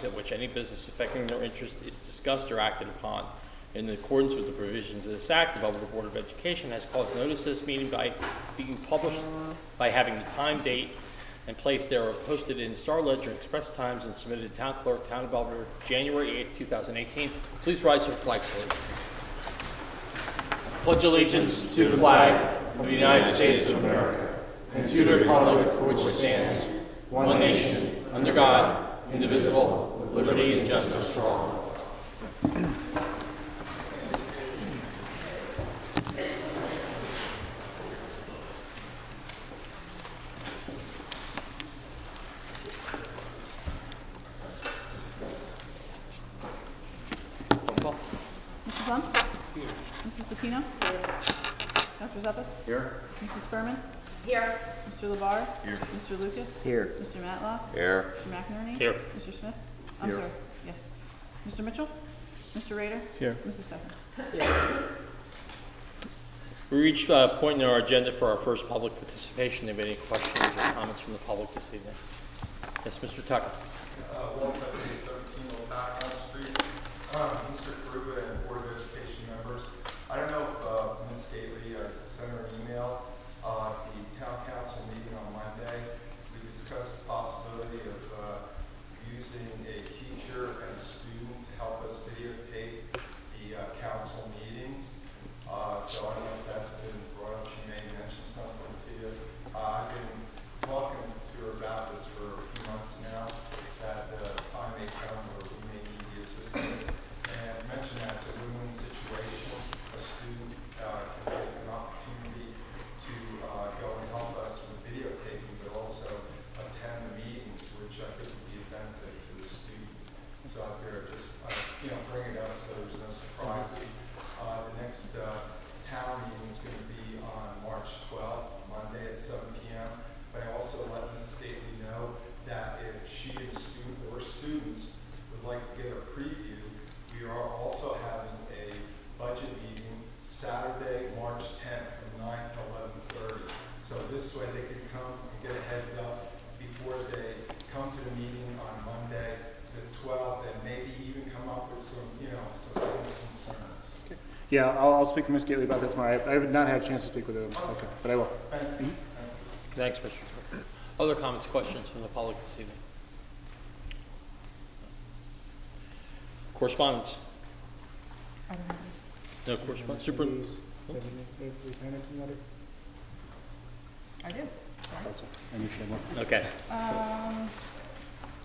meetings at which any business affecting their interest is discussed or acted upon. In accordance with the provisions of this Act, the Belvidere Board of Education has caused notice of this meeting by being published by having the time, date, and place thereof posted in Star Ledger Express Times and submitted to Town Clerk, Town of Belvidere, January 8th, 2018. Please rise for the flag salute. Pledge allegiance to the flag of the United States of America and to the republic for which it stands, one nation, under God, indivisible, with liberty and justice for all. Mrs. Lund? Here. Mrs. Bacchino? Here. Dr. Zeppeth? Here. Mrs. Furman? Here. Mr. LeVar? Here. Mr. Lucas? Here. Mr. Matlock? Here. Mr. McInerney? Here. Mr. Smith? I'm Here. sorry, yes. Mr. Mitchell? Mr. Rader? Here. Mrs. Stefan? We reached a point in our agenda for our first public participation. Do you have any questions or comments from the public this evening? Yes, Mr. Tucker. Walter, 17 Old Background Street. Mr. Karuba and Board of Education members, I don't know if Ms. Gately sent her an email. The town council meeting on Monday, we discussed the possibility of using a teacher and a student to help us videotape the council meetings. So I don't know if that's been brought up. She may mention something to you. I've been talking to her about this for a few months now, that the time may come where we may need the assistance. And mention that it's a win-win situation. A student can get an opportunity to go and help us with videotaping, but also attend the meetings, which I think would be a benefit to the student. So out there, just bring it up so there's no surprises. The next town meeting is going to be on March 12th, Monday at 7 p.m. But I also let Ms. Gately know that if she and students would like to get a preview, we are also having a budget meeting Saturday, March 10th from 9 to 11:30. So this way they can come and get a heads up before they come to the meeting on Monday, the 12th, and maybe even come up with some concerns. Okay. Yeah, I'll speak to Ms. Gately about that tomorrow. I have not had a chance to speak with her. Okay, but I will. Thank you. Thanks, Mr. Tucker. Other comments, questions from the public this evening? Correspondence? I don't have No correspondence. Super. I do. Okay.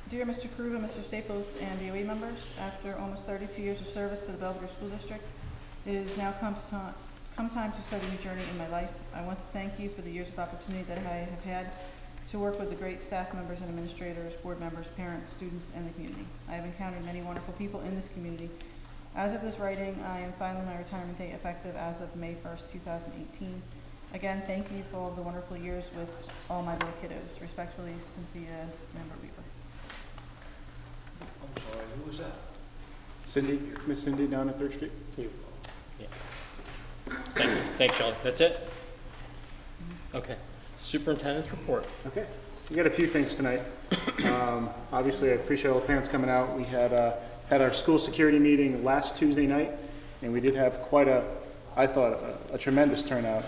Dear Mr. Karuba, Mr. Staples, and BOE members, after almost 32 years of service to the Belvidere School District, it has now come time to start a new journey in my life. I want to thank you for the years of opportunity that I have had to work with the great staff members and administrators, board members, parents, students, and the community. I have encountered many wonderful people in this community. As of this writing, I am filing my retirement date effective as of May 1st, 2018. Again, thank you for all the wonderful years with all my little kiddos. Respectfully, Cynthia Member Weaver. I'm sorry, who was that? Cindy, Miss Cindy down at 3rd Street? Yeah. Thanks, Shelley. That's it? Okay. Superintendent's report. Okay. We got a few things tonight. Obviously, I appreciate all the parents coming out. We had our school security meeting last Tuesday night, and we did have quite I thought, a tremendous turnout.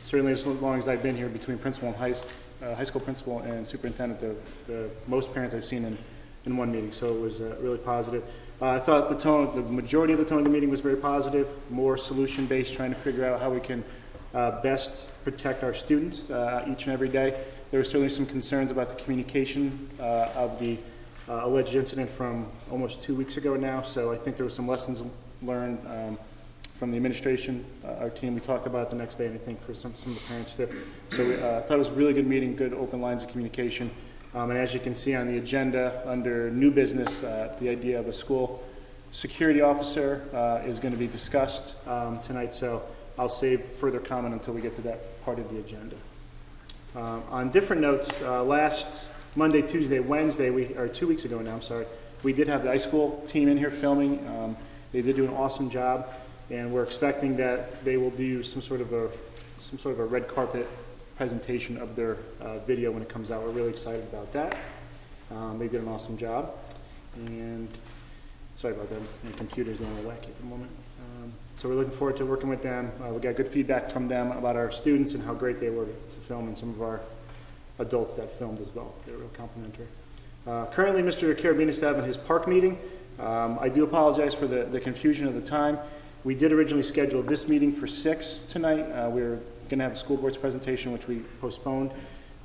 Certainly as long as I've been here, between principal and high school principal and superintendent, the most parents I've seen in one meeting, so it was really positive. I thought the majority of the tone of the meeting was very positive, more solution-based, trying to figure out how we can best protect our students each and every day. There were certainly some concerns about the communication of the alleged incident from almost 2 weeks ago now, so I think there were some lessons learned from the administration, our team. We talked about it the next day, and I think for some of the parents too. So I thought it was a really good meeting, good open lines of communication. And as you can see on the agenda, under new business, the idea of a school security officer is going to be discussed tonight, so I'll save further comment until we get to that part of the agenda. On different notes, last Monday, Tuesday, Wednesday, or 2 weeks ago now, I'm sorry, we did have the high school team in here filming. They did do an awesome job, and we're expecting that they will do some sort of a red carpet presentation of their video when it comes out. We're really excited about that. They did an awesome job. And sorry about that, my computer's going a little wacky at the moment. So we're looking forward to working with them. We got good feedback from them about our students and how great they were to film, and some of our adults that filmed as well. They were real complimentary. Currently, Mr. Carabina is having his park meeting. I do apologize for the confusion of the time. We did originally schedule this meeting for 6 tonight. We were going to have a school board's presentation, which we postponed.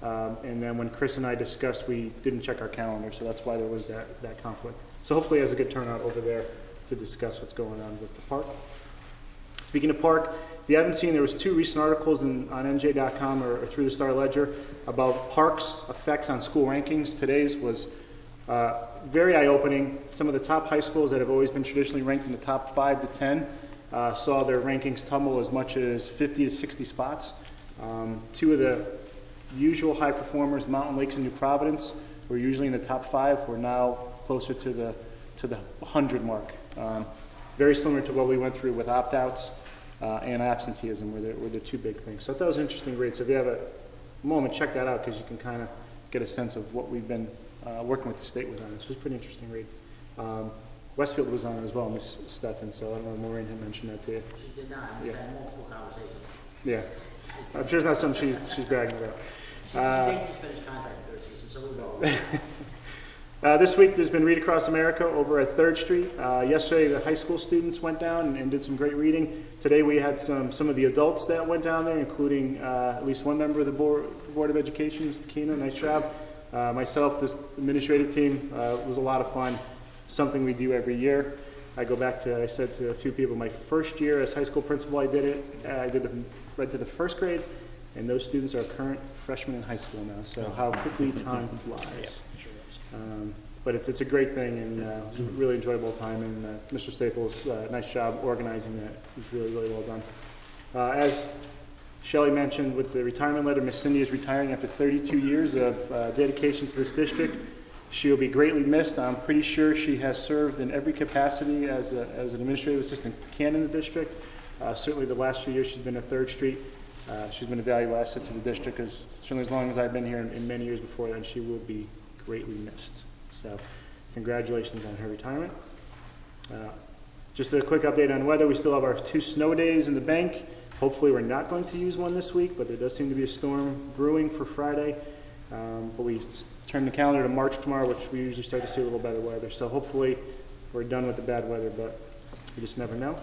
And then when Chris and I discussed, we didn't check our calendar, so that's why there was that conflict. So hopefully he has a good turnout over there to discuss what's going on with the park. Speaking of park, if you haven't seen, there was 2 recent articles on NJ.com or through the Star Ledger about parks' effects on school rankings. Today's was very eye-opening. Some of the top high schools that have always been traditionally ranked in the top 5 to 10 saw their rankings tumble as much as 50 to 60 spots. 2 of the usual high performers, Mountain Lakes and New Providence, who are usually in the top 5, were now closer to the 100 mark. Very similar to what we went through with opt-outs and absenteeism were the 2 big things. So I thought it was an interesting read. So if you have a moment, check that out, because you can kind of get a sense of what we've been working with the state with on this. It was a pretty interesting read. Westfield was on it as well, Miss Steffen, so I don't know if Maureen had mentioned that to you. She did not. We've had multiple conversations. Yeah. I'm sure it's not something she's bragging about. She just finished contract with her season, so we know. This week there's been Read Across America over at 3rd Street. Yesterday the high school students went down and did some great reading. Today we had some of the adults that went down there, including at least one member of the Board of Education, Mr. Keno. Nice job. Myself, the administrative team, was a lot of fun. Something we do every year. I go back to, I said to a few people, my first year as high school principal, I did it. I read to the 1st grade, and those students are current freshmen in high school now. So how quickly time flies. But it's a great thing, and it was a really enjoyable time. And Mr. Staples, nice job organizing that. It was really, really well done. As Shelley mentioned, with the retirement letter, Miss Cindy is retiring after 32 years of dedication to this district. She'll be greatly missed. I'm pretty sure she has served in every capacity as an administrative assistant can in the district. Certainly the last few years she's been at 3rd Street. She's been a valuable asset to the district, because certainly as long as I've been here and many years before then, she will be greatly missed. So congratulations on her retirement. Just a quick update on weather. We still have our 2 snow days in the bank. Hopefully we're not going to use one this week, but there does seem to be a storm brewing for Friday. But we turn the calendar to March tomorrow, which we usually start to see a little better weather. So hopefully we're done with the bad weather, but you just never know.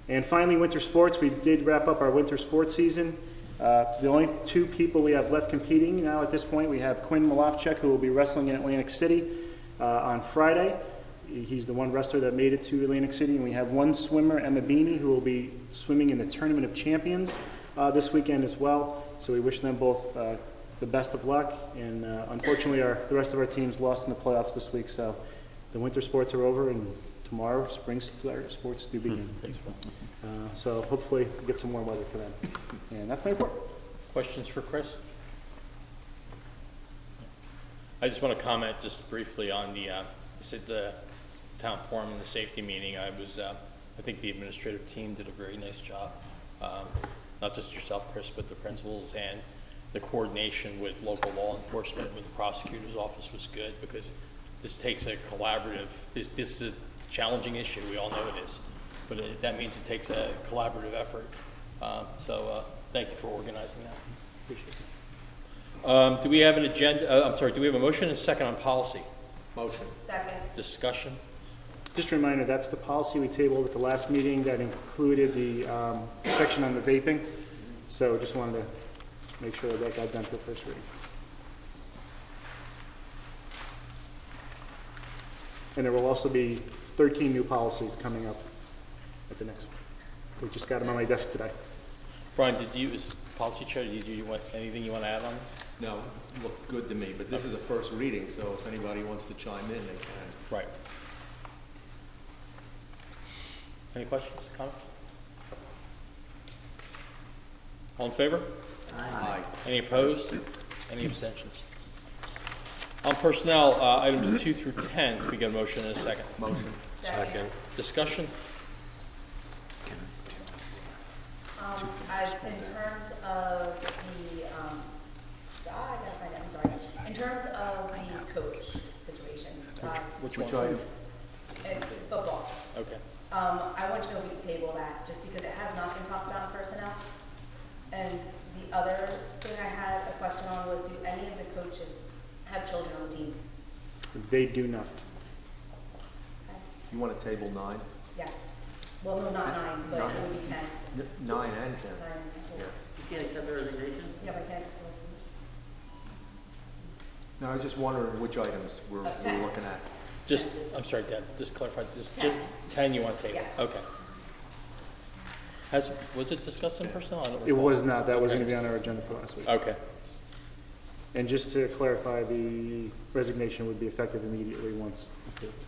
And finally, winter sports. We did wrap up our winter sports season. The only 2 people we have left competing now at this point, we have Quinn Malofchek, who will be wrestling in Atlantic City on Friday. He's the one wrestler that made it to Atlantic City. And we have 1 swimmer, Emma Beanie, who will be swimming in the Tournament of Champions this weekend as well. So we wish them both the best of luck. And unfortunately, the rest of our teams lost in the playoffs this week. So the winter sports are over, and tomorrow spring sports do begin. So hopefully we'll get some more weather for them. And that's my report. Questions for Chris? I just want to comment just briefly on the town forum and the safety meeting. I think the administrative team did a very nice job. Not just yourself, Chris, but the principals, and the coordination with local law enforcement, with the prosecutor's office was good, because this takes a collaborative, this is a challenging issue, we all know it is, but that means it takes a collaborative effort. So thank you for organizing that. Appreciate it. Do we have an agenda, do we have a motion and a second on policy? Motion. Second. Discussion? Just a reminder, that's the policy we tabled at the last meeting that included the section on the vaping. So just wanted to make sure that got done for first reading. And there will also be 13 new policies coming up at the next one. We just got them on my desk today. Brian, as policy chair, did you want anything you want to add on this? No, it looked good to me, but this is a first reading, so if anybody wants to chime in, they can. Right. Any questions, comments? All in favor? Aye. Any opposed? Any abstentions? On personnel, items 2 through 10, can we get a motion in a second? Motion. Second. Discussion? In terms of the, I gotta find it, I'm sorry. In terms of the coach situation. Which Which one? item? football. Okay. I want to know if we can table that, just because it has not been talked about in personnel. And the other thing I had a question on was, do any of the coaches have children on the team? They do not. Okay. You want to table 9? Yes. Well, no, not 9, but it would be 10. 9 and 10. 9 and 10. Yeah. You can't accept the resignation? Yeah, but I can't explain. Now, I was just wondering which items we're Ten. looking at. Just, I'm sorry, Deb, just clarify, just 10. 10 you want to table? Yes. Okay. Was it discussed in personnel? I don't It recall. was not. That was Okay. going to be on our agenda for last week. Okay. And just to clarify, the resignation would be effective immediately once approved.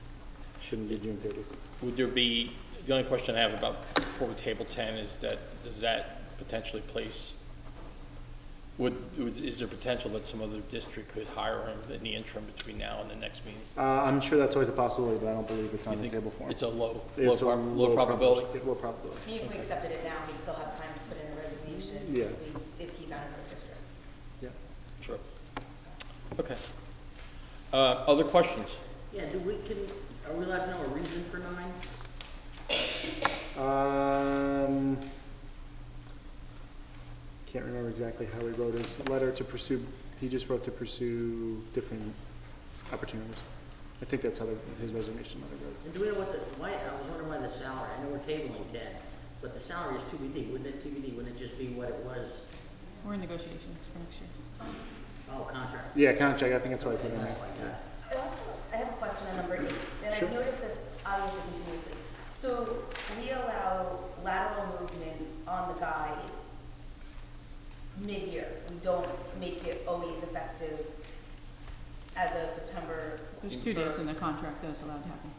Shouldn't be June 30th. Would there be, the only question I have about, before we table 10 is that, does that potentially place, is there potential that some other district could hire him in the interim between now and the next meeting? I'm sure that's always a possibility, but I don't believe it's You on the think table for him. It's a low It's a probability? Yeah, low probability. I mean, if we accepted it now, we still have time to put in a resignation. Yeah. If we did keep out of our district. Yeah. Sure. Okay. Other questions? Yeah, are we allowed to know a reason for 9? Can't remember exactly how he wrote his letter to pursue, he just wrote to pursue different opportunities. I think that's how his resignation letter wrote. And do we know what I was wondering why the salary, I know we're tabling 10, but the salary is TBD. Wouldn't it TBD, wouldn't it just be what it was? We're in negotiations for next year. Oh, contract. Yeah, contract, I think that's what I put in there. That's like that. I have a question on number 8, and Sure. I've noticed this obviously continuously. So we allow lateral movement on the guide mid-year. We don't make it always effective as of September. There's 2 days in the contract that is allowed to happen.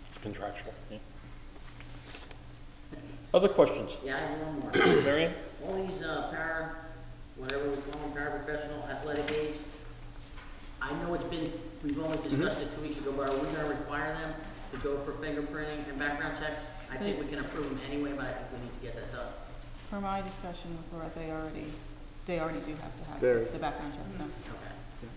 It's contractual, yeah. Other questions? Yeah, I have one more. Marion? All these whatever we call them, paraprofessional athletic aides, I know we've only discussed it 2 weeks ago, but are we gonna require them to go for fingerprinting and background checks? I think we can approve them anyway, but I think we need to get that done. Per my discussion with Laura, they already do have to have They're- the background check done. Okay.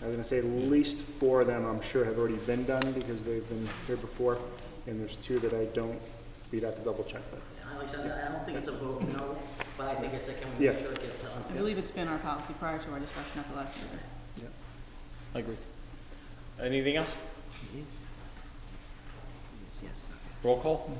I was gonna say at least 4 of them I'm sure have already been done because they've been here before, and there's 2 that I don't, we'd have to double check that. Like I said, I don't think it's a vote no, but I think it's a, can we make Yeah. sure it gets done? I believe it's been our policy prior to our discussion at the last meeting. Yeah. I agree. Anything else? Roll call?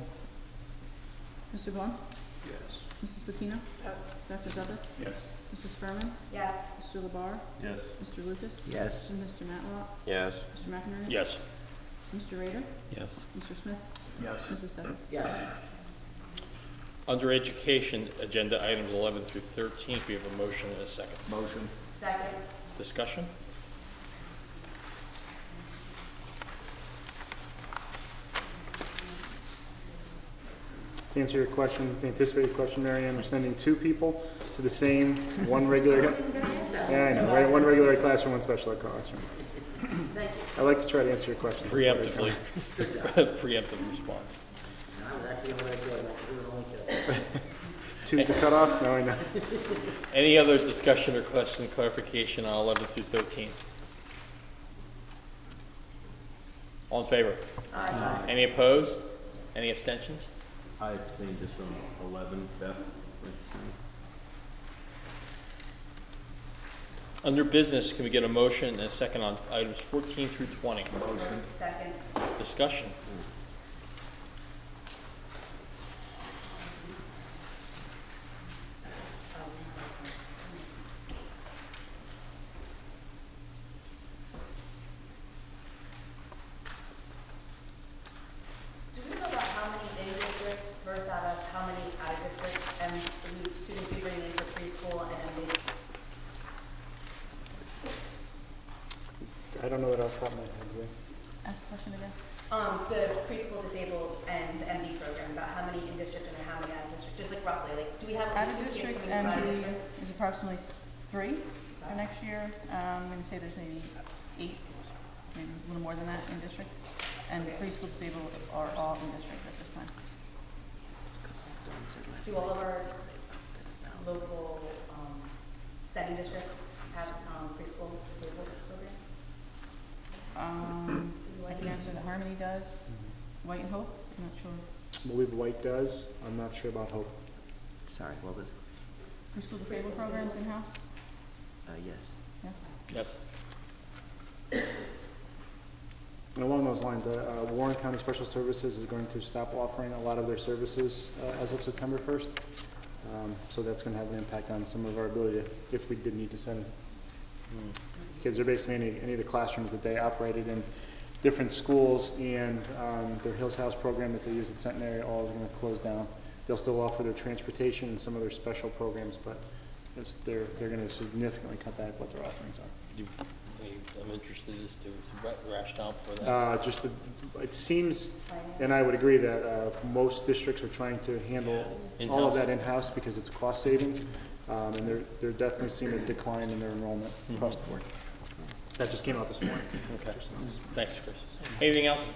Mr. Vaughn? Yes. Mrs. Patino? Yes. Dr. Zucker? Yes. Mrs. Furman? Yes. Mr. LeBar? Yes. Mr. Lucas? Yes. And Mr. Matlock? Yes. Mr. McInerney? Yes. Mr. Rader? Yes. Mr. Smith? Yes. Mrs. Stuckey? Yes. Under education, agenda items 11 through 13, we have a motion and a second. Motion. Second. Discussion? To answer your question, the anticipated question, Marianne, we're sending 2 people to the same, 1 regular, yeah, I know, right, 1 regular ed classroom, 1 special ed classroom. Thank you. I like to try to answer your question. Preemptively. Preemptive response. I was actually going to do it, we were only 2. 2's the cutoff? No, I know. Any other discussion or question, clarification on 11 through 13? All in favor? Aye. Any opposed? Any abstentions? I abstained just from 11, Beth. Under business, can we get a motion and a second on items 14 through 20? Motion. Second. Discussion? Do we know about how many in-district versus how many out-of-district and the students we bring in for preschool and MD? I don't know that off the top of my head, really. Ask the question again. The preschool disabled and MD program, about how many in-district and how many out-of-district, just like roughly, like, do we have at least 2 kids Out-of-district coming from MD out-of-district? is approximately 3 for next year. I'm gonna say there's maybe 8, maybe a little more than that in district. And preschool disabled are all in district at this time. Do all of our local, setting districts have, preschool disabled programs? Because I can answer that Harmony does. White and Hope, I'm not sure. I believe White does. I'm not sure about Hope. Sorry, what was it? Preschool disabled programs in-house? Yes. Yes? Yes. And along those lines, Warren County Special Services is going to stop offering a lot of their services as of September 1st. So that's going to have an impact on some of our ability to, if we did need to send kids. Are basically any of the classrooms that they operated in different schools, and their Hills House program that they use at Centenary all is going to close down. They'll still offer their transportation and some of their special programs, but they're going to significantly cut back what their offerings are. I'm interested as to rationale for that. It seems, and I would agree that most districts are trying to handle all of that in-house because it's a cost savings, and they're definitely seeing a decline in their enrollment across the board. That just came out this morning. Okay. Thanks, Chris. Anything else?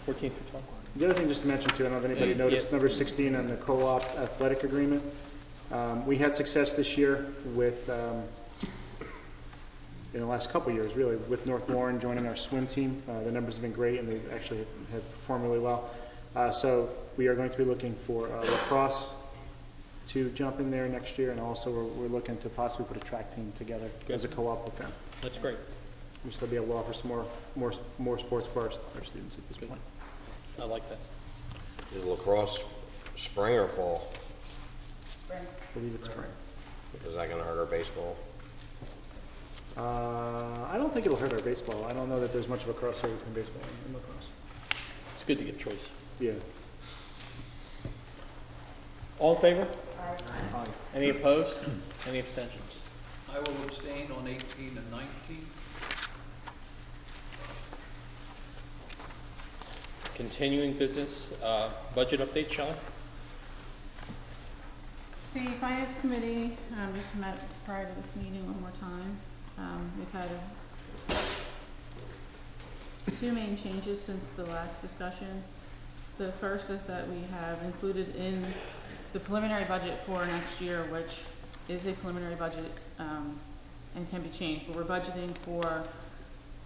14 through 20. The other thing just to mention too, I don't know if anybody noticed, number 16 on the co-op athletic agreement. We had success this year with, in the last couple of years really, with North Warren joining our swim team. The numbers have been great and they actually have performed really well. So we are going to be looking for lacrosse to jump in there next year, and also we're looking to possibly put a track team together as a co-op with them. That's great. We'll still be able to offer some more sports for our students at this point. I like that. Is lacrosse spring or fall? Spring. I believe it's spring. Is that gonna hurt our baseball? I don't think it'll hurt our baseball. I don't know that there's much of a crossover between baseball and lacrosse. It's good to get choice. Yeah. All in favor? Aye. Any opposed? Any abstentions? I will abstain on 18 and 19. Continuing business, budget update, Shelley? The Finance Committee just met prior to this meeting one more time. We've had two main changes since the last discussion. The first is that we have included in the preliminary budget for next year, which is a preliminary budget and can be changed, but we're budgeting for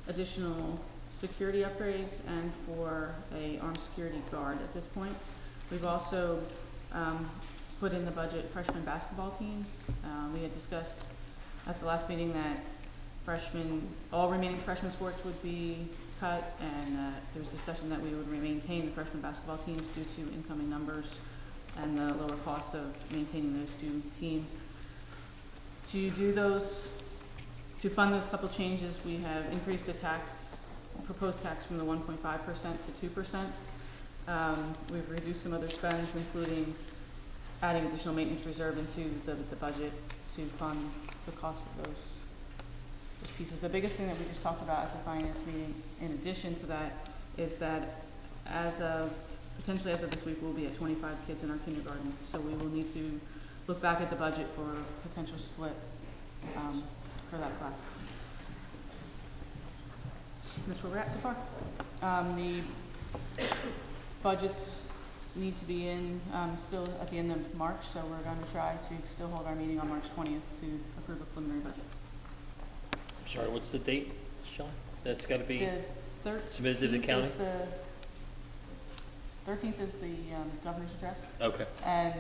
additional security upgrades and for a armed security guard at this point. We've also put in the budget freshman basketball teams. We had discussed at the last meeting that all remaining freshman sports would be cut, and there was discussion that we would maintain the freshman basketball teams due to incoming numbers and the lower cost of maintaining those two teams. To fund those couple changes, we have increased the proposed tax from the 1.5% to 2%. We've reduced some other spends, including adding additional maintenance reserve into the budget to fund the cost of those pieces. The biggest thing that we just talked about at the finance meeting, in addition to that, is that potentially as of this week, we'll be at 25 kids in our kindergarten. So we will need to look back at the budget for a potential split for that class. That's where we're at so far. The budgets need to be in still at the end of March, so we're going to try to still hold our meeting on March 20th to approve a preliminary budget. I'm sorry, what's the date, Shelley? That's got to be The submitted to the county? 13th is the governor's address, Okay. and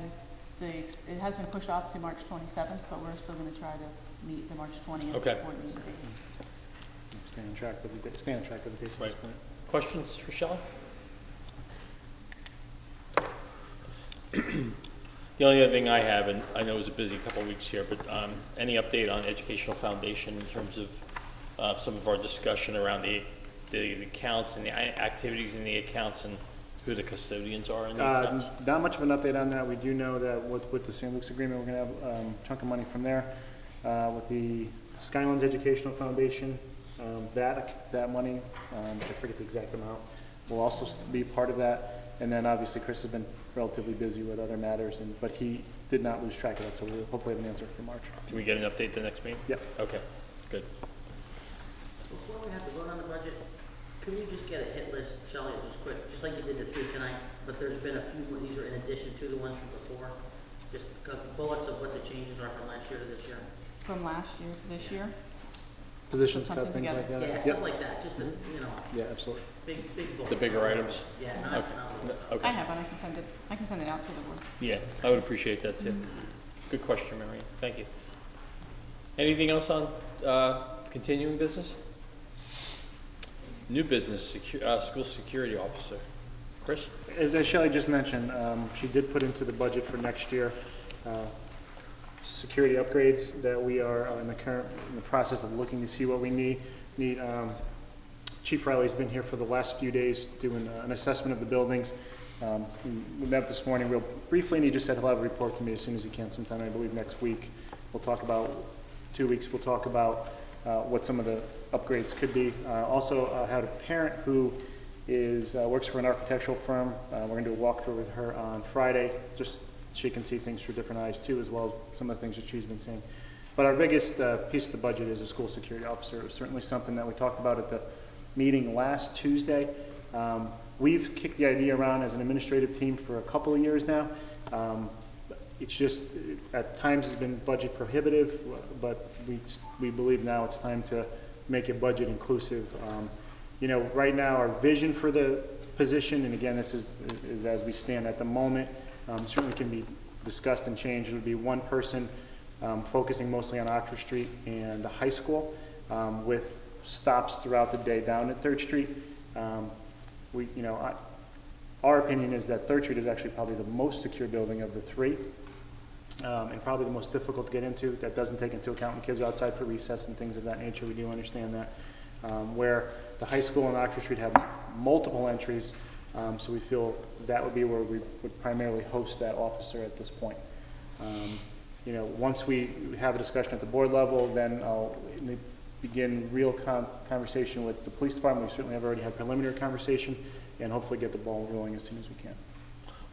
it has been pushed off to March 27th, but we're still going to try to meet the March 20th board meeting date. Stay on track with the dates at this point. Questions for Shelley? The only other thing I have, and I know it was a busy couple of weeks here, but any update on Educational Foundation in terms of some of our discussion around the accounts and the activities in the accounts and who the custodians are in the accounts? Not much of an update on that. We do know that with the St. Luke's agreement, we're going to have a chunk of money from there. With the Skylands Educational Foundation, that money, I forget the exact amount, will also be part of that. And then obviously Chris has been relatively busy with other matters, but he did not lose track of that, so we'll hopefully have an answer for March. Can we get an update the next meeting? Yep. Okay, good. Before we have to vote on the budget, can we just get a hit list, Shelley, just quick, just like you did the three tonight, but there's been a few, these are in addition to the ones from before, just bullets of what the changes are from last year to this year. From last year to this year? positions, Put type something things like together. that. Yeah, Yep. stuff like that, just, Yeah, absolutely. big bulk. The bigger items? Yeah, Okay. not. Okay. I have one, I can send it out to the board. Yeah, I would appreciate that too. Good question, Marion. Thank you. Anything else on continuing business? New business, school security officer. Chris? As Shelley just mentioned, she did put into the budget for next year security upgrades that we are in the process of looking to see what we need. Chief Riley's been here for the last few days doing an assessment of the buildings. We met this morning real briefly, and he just said he'll have a report to me as soon as he can, sometime I believe next week. We'll talk about 2 weeks. We'll talk about what some of the upgrades could be. Also, had a parent who works for an architectural firm. We're going to do a walkthrough with her on Friday, just so she can see things through different eyes too, as well as some of the things that she's been seeing. But our biggest piece of the budget is a school security officer. It was certainly something that we talked about at the meeting last Tuesday. We've kicked the idea around as an administrative team for a couple of years now. It's just, at times it's been budget prohibitive, but we believe now it's time to make it budget inclusive. Right now our vision for the position, and again, this is as we stand at the moment, certainly can be discussed and changed. It would be one person focusing mostly on Oxford Street and the high school, with stops throughout the day down at 3rd Street. Our opinion is that 3rd Street is actually probably the most secure building of the three, and probably the most difficult to get into. That doesn't take into account when kids are outside for recess and things of that nature. We do understand that. Where the high school and Oxford Street have multiple entries, so we feel that would be where we would primarily host that officer at this point. Once we have a discussion at the board level, then I'll begin real conversation with the police department. We certainly have already had preliminary conversation, and hopefully get the ball rolling as soon as we can.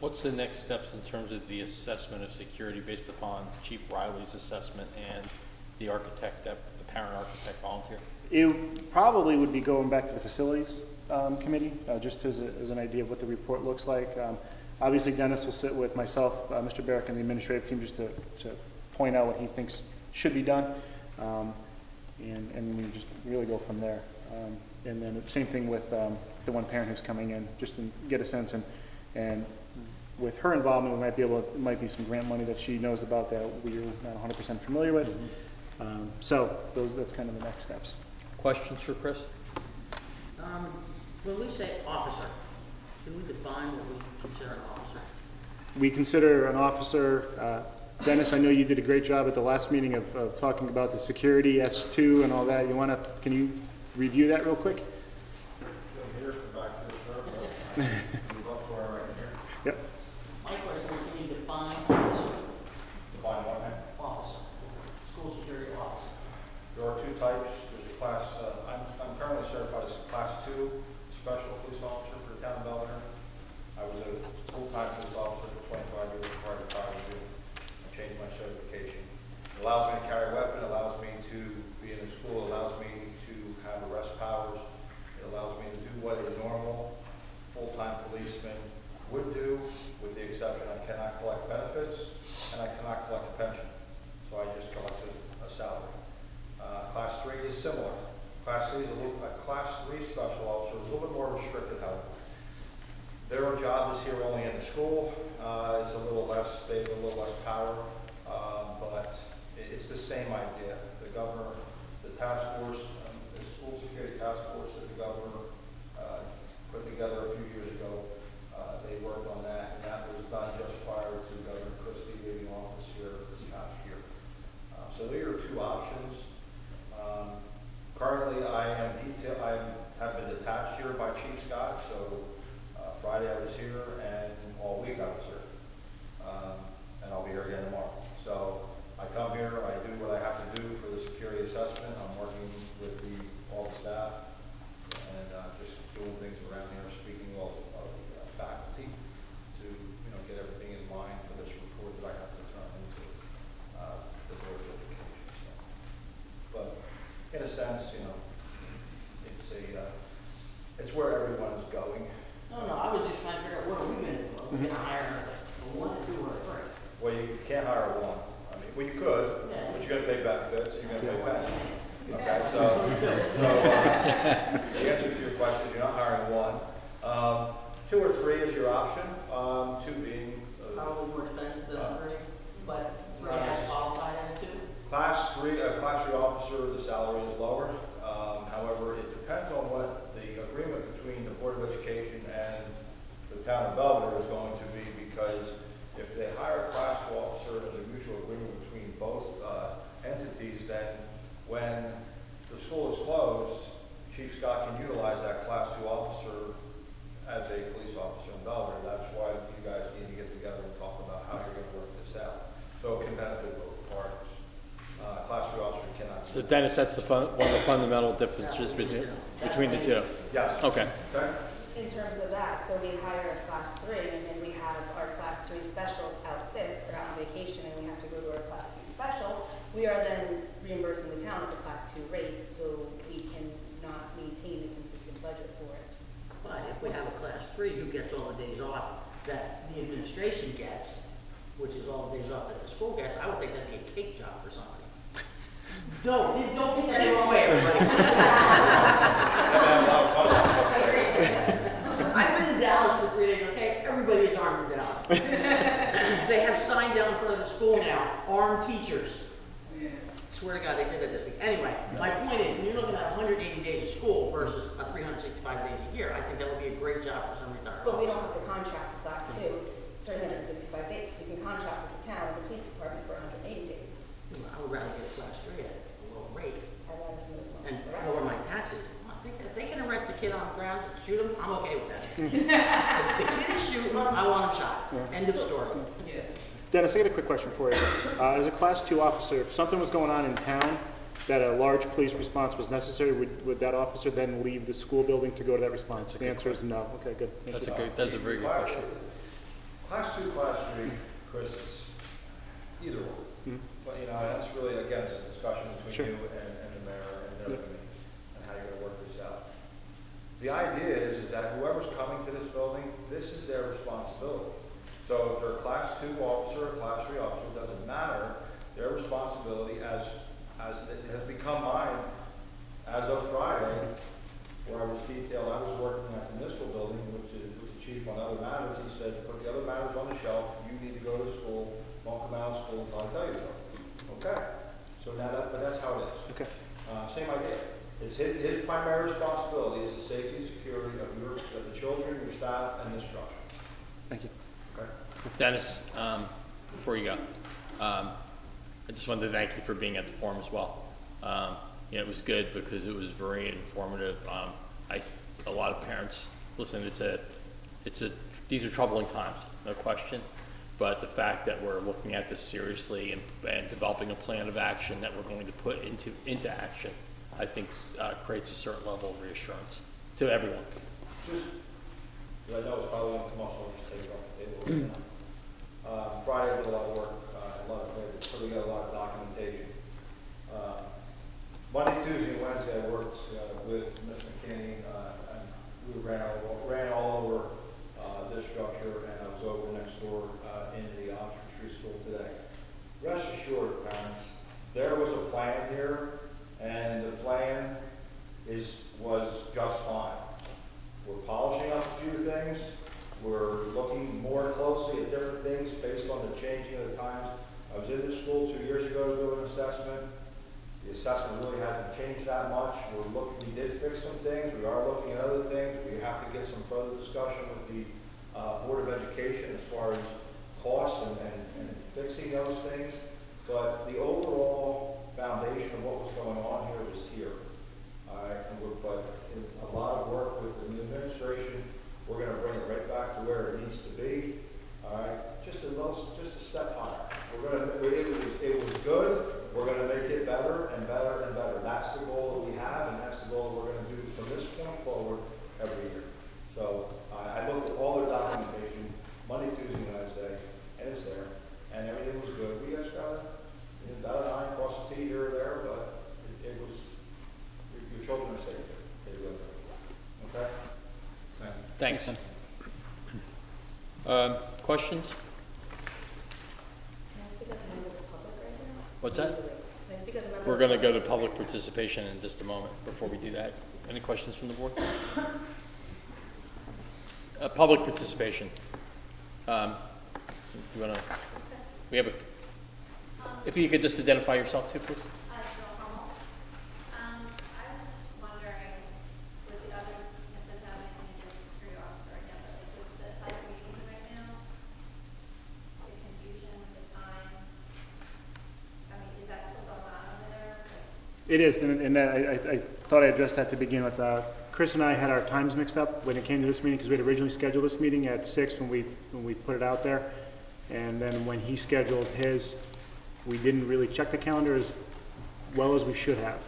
What's the next steps in terms of the assessment of security based upon Chief Riley's assessment and the architect, the parent architect volunteer? It probably would be going back to the facilities committee, just as an idea of what the report looks like. Obviously, Dennis will sit with myself, Mr. Barrick, and the administrative team just to point out what he thinks should be done, and we just really go from there. And then the same thing with the one parent who's coming in, just to get a sense, and with her involvement, we might be able to, it might be some grant money that she knows about that we're not 100% familiar with. So that's kind of the next steps. Questions for Chris? When we say officer, can we define what we consider an officer? We consider an officer, Dennis, I know you did a great job at the last meeting of talking about the security, S2 and all that. Can you review that real quick? Here, come back to the move up to our right here. Yep. My question is, can you define officer? Define what now? Officer, school security officer. There are two types. There's a class, I'm currently certified as a class 2 special police officer for the town of Belvidere. I was a full-time police officer for 25 years prior to college. I changed my certification. It allows me to carry a weapon, it allows me to be in a school, it allows me to have arrest powers. It allows me to do what a normal full-time policeman would do, with the exception I cannot collect benefits and I cannot collect a pension. So I just collect a salary. Class 3 is similar. Class 3 is a Class 3 special officer is a little bit more restricted, however. Their job is here only in the school. It's a little less, they have a little less power, but it's the same idea. The governor, the task force, the school security task force that the governor put together a few years ago, they worked on that, and that was done just prior to Governor Christie leaving office here this past year. So there are two options. Currently, I have been detached here by Chief Scott, so Friday I was here, and all week I was here. And I'll be here again tomorrow. So I come here, I do what I have to do for the security assessment. I'm working with all the staff, and just doing things around here, speaking of the faculty to get everything in line for this report that I have to turn into the Board of Education. So. But in a sense, it's where everyone is going. No, I was just trying to figure out what are we going to do? Are we going to hire a 1, 2, or a 3? Well, you can't hire one. I mean, well, you could, Yeah. but you're going to pay benefits, you're going to pay pension. Okay, so, the answer to your question, you're not hiring one. 2 or 3 is your option, 2 being, Probably more expensive than three, but three Not as necessarily. qualified as two. Class 3 officer, the salary is lower. However, it depends on what the agreement between the Board of Education and the town of Belvidere is going to be, because if they hire a class 2 officer, there's a mutual agreement between both entities, then when the school is closed, Chief Scott can utilize that class 2 officer as a police officer in Belvidere. That's why you guys need to get together and talk about how you're going to work this out. So it can benefit both parties. Class 3 officer cannot. So Dennis, that's one of the fundamental differences between the two. Yes. Okay. Okay. In terms of that, so we hire a class 3 and then we have our class 3 specials out sick or out on vacation and we have to go to our class 2 special, we are then reimbursing the town at the class 2 rate, so we cannot maintain a consistent budget for it. But if we have a class 3 who gets all the days off that the administration gets, which is all the days off that the school gets, I would think that'd be a cake job for somebody. Don't take that the wrong way, everybody. I've been in Dallas for 3 days, okay? Everybody is armed in Dallas. They have signs out in front of the school now, armed teachers. Swear to God, they did it this week. Anyway, my point is, when you're looking at 180 days of school versus 365 days a year, I think that would be a great job for some retired But we officers. don't have to contract the class 2 365 days. We can contract with the town and the police department for 180 days. I would rather get a class 3 at a low rate And that is and the rest lower of my it. taxes. I think if they can arrest a kid on the ground and shoot him, I'm okay with that. If the kid is shooting, I want him shot. End of story. Dennis, I got a quick question for you. As a Class 2 officer, if something was going on in town that a large police response was necessary, would that officer then leave the school building to go to that response? The answer is no. Okay, good. Thank you. That's a very good question. Class 2, class 3, Chris, it's either or. But, you know, that's really, again, it's a discussion between Sure. you and the mayor and their committee and how you're going to work this out. The idea is that whoever's coming to this building, this is their responsibility. So if they're a class 2 officer or class 3 officer, it doesn't matter. Their responsibility, as it has become mine as of Friday, where I was detailed, I was working at the municipal building with the chief on other matters. He said, put the other matters on the shelf. You need to go to school. Don't come out of school until I tell you to. Okay. So now but that's how it is. Okay. Same idea. It's his primary responsibility is the safety and security of the children, your staff, and this structure. Thank you. Okay. Dennis, before you go, I just wanted to thank you for being at the forum as well. You know, it was good because it was very informative. A lot of parents listen. These are troubling times, no question. But the fact that we're looking at this seriously and developing a plan of action that we're going to put into action, I think creates a certain level of reassurance to everyone. I know it's probably going to come off, so I'll just take it off the table. Friday, I did a lot of work, so we got a lot of documentation. Monday, Tuesday, and Wednesday, I worked with Ms. McKinney, and we ran all over this structure, and I was over next door in the Oxford Street School today. Rest assured, parents, there was a plan here, and the plan was just fine. We're polishing up a few things. We're looking more closely at different things based on the changing of the times. I was in this school 2 years ago to do an assessment. The assessment really hasn't changed that much. We did fix some things. We are looking at other things. We have to get some further discussion with the Board of Education as far as costs and fixing those things. But the overall foundation of what was going on here was here. All right, and but in a lot of work with the new administration, we're going to bring it right back to where it needs to be. All right, just a step higher. It was good. We're going to make it better and better and better. That's the goal that we have, and that's the goal that we're going to do from this point forward every year. So I looked at all their documentation Monday, Tuesday, Wednesday, and it's there, and everything was good. We just got about an eye across the T here or there, but it was your children are safe. They really are. Okay. Thanks. Questions? Can I speak as a member of the public right now? What's that? Can I just because I remember. We're going to go to public participation in just a moment. Before we do that, any questions from the board? Public participation. You want to? We have a. If you could just identify yourself too, please. It is, and I thought I addressed that to begin with. Chris and I had our times mixed up when it came to this meeting because we had originally scheduled this meeting at 6 when we put it out there, and then when he scheduled his, we didn't really check the calendar as well as we should have,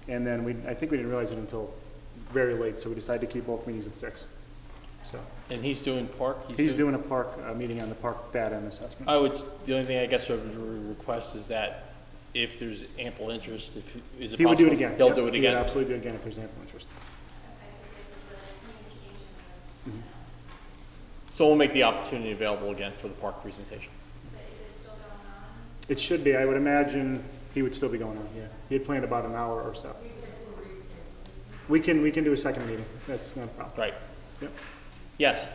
and then I think we didn't realize it until very late, so we decided to keep both meetings at 6. So. And he's doing park. He's doing a park meeting on the park data and assessment. The only thing I guess I would request is that if there's ample interest, is it he possible? Would do it again. He'll Yep. do it He again. would absolutely do it again if there's ample interest. Mm-hmm. So we'll make the opportunity available again for the park presentation. It should be. I would imagine he would still be going on. Yeah, he had planned about an hour or so. We can do a second meeting. That's not a problem. Right. Yep. Yes.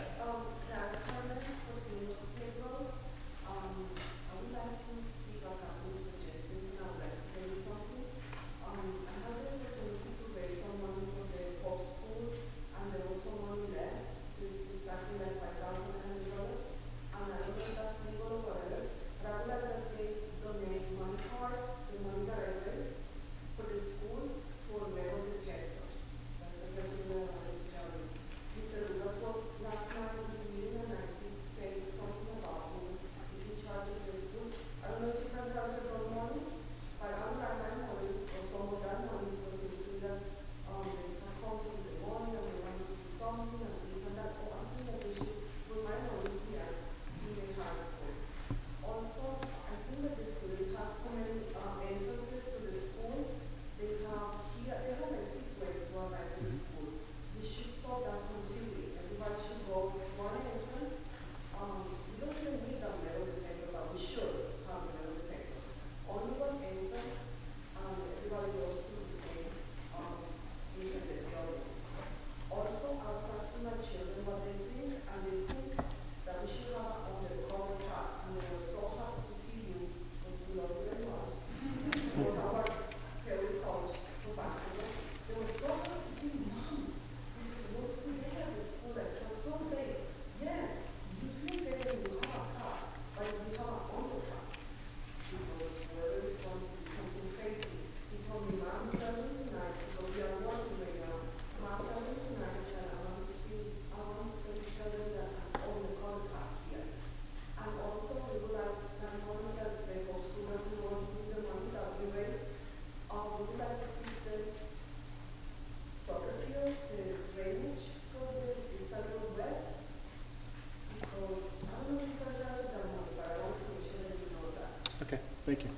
Thank you.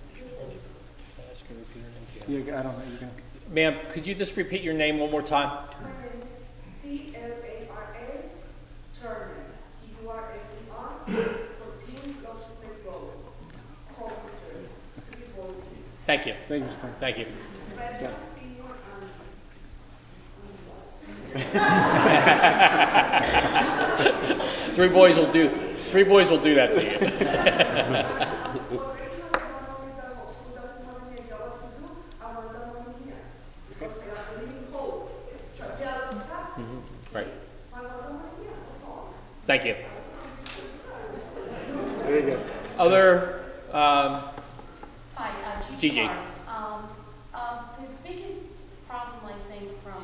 Ask you to repeat your name. Yeah, I don't know. You can. Ma'am, could you just repeat your name one more time? My name is C-L-A-R-A, Turner, T-U-R-N-E-R, 14 Locksmith Road, Computers, 340. Thank you. Thank you, Mr. Turner. Thank you. President, Senior, and Three boys will do that to you. Right. Thank you. Very good. Other, Hi, Gigi. The biggest problem, I think, from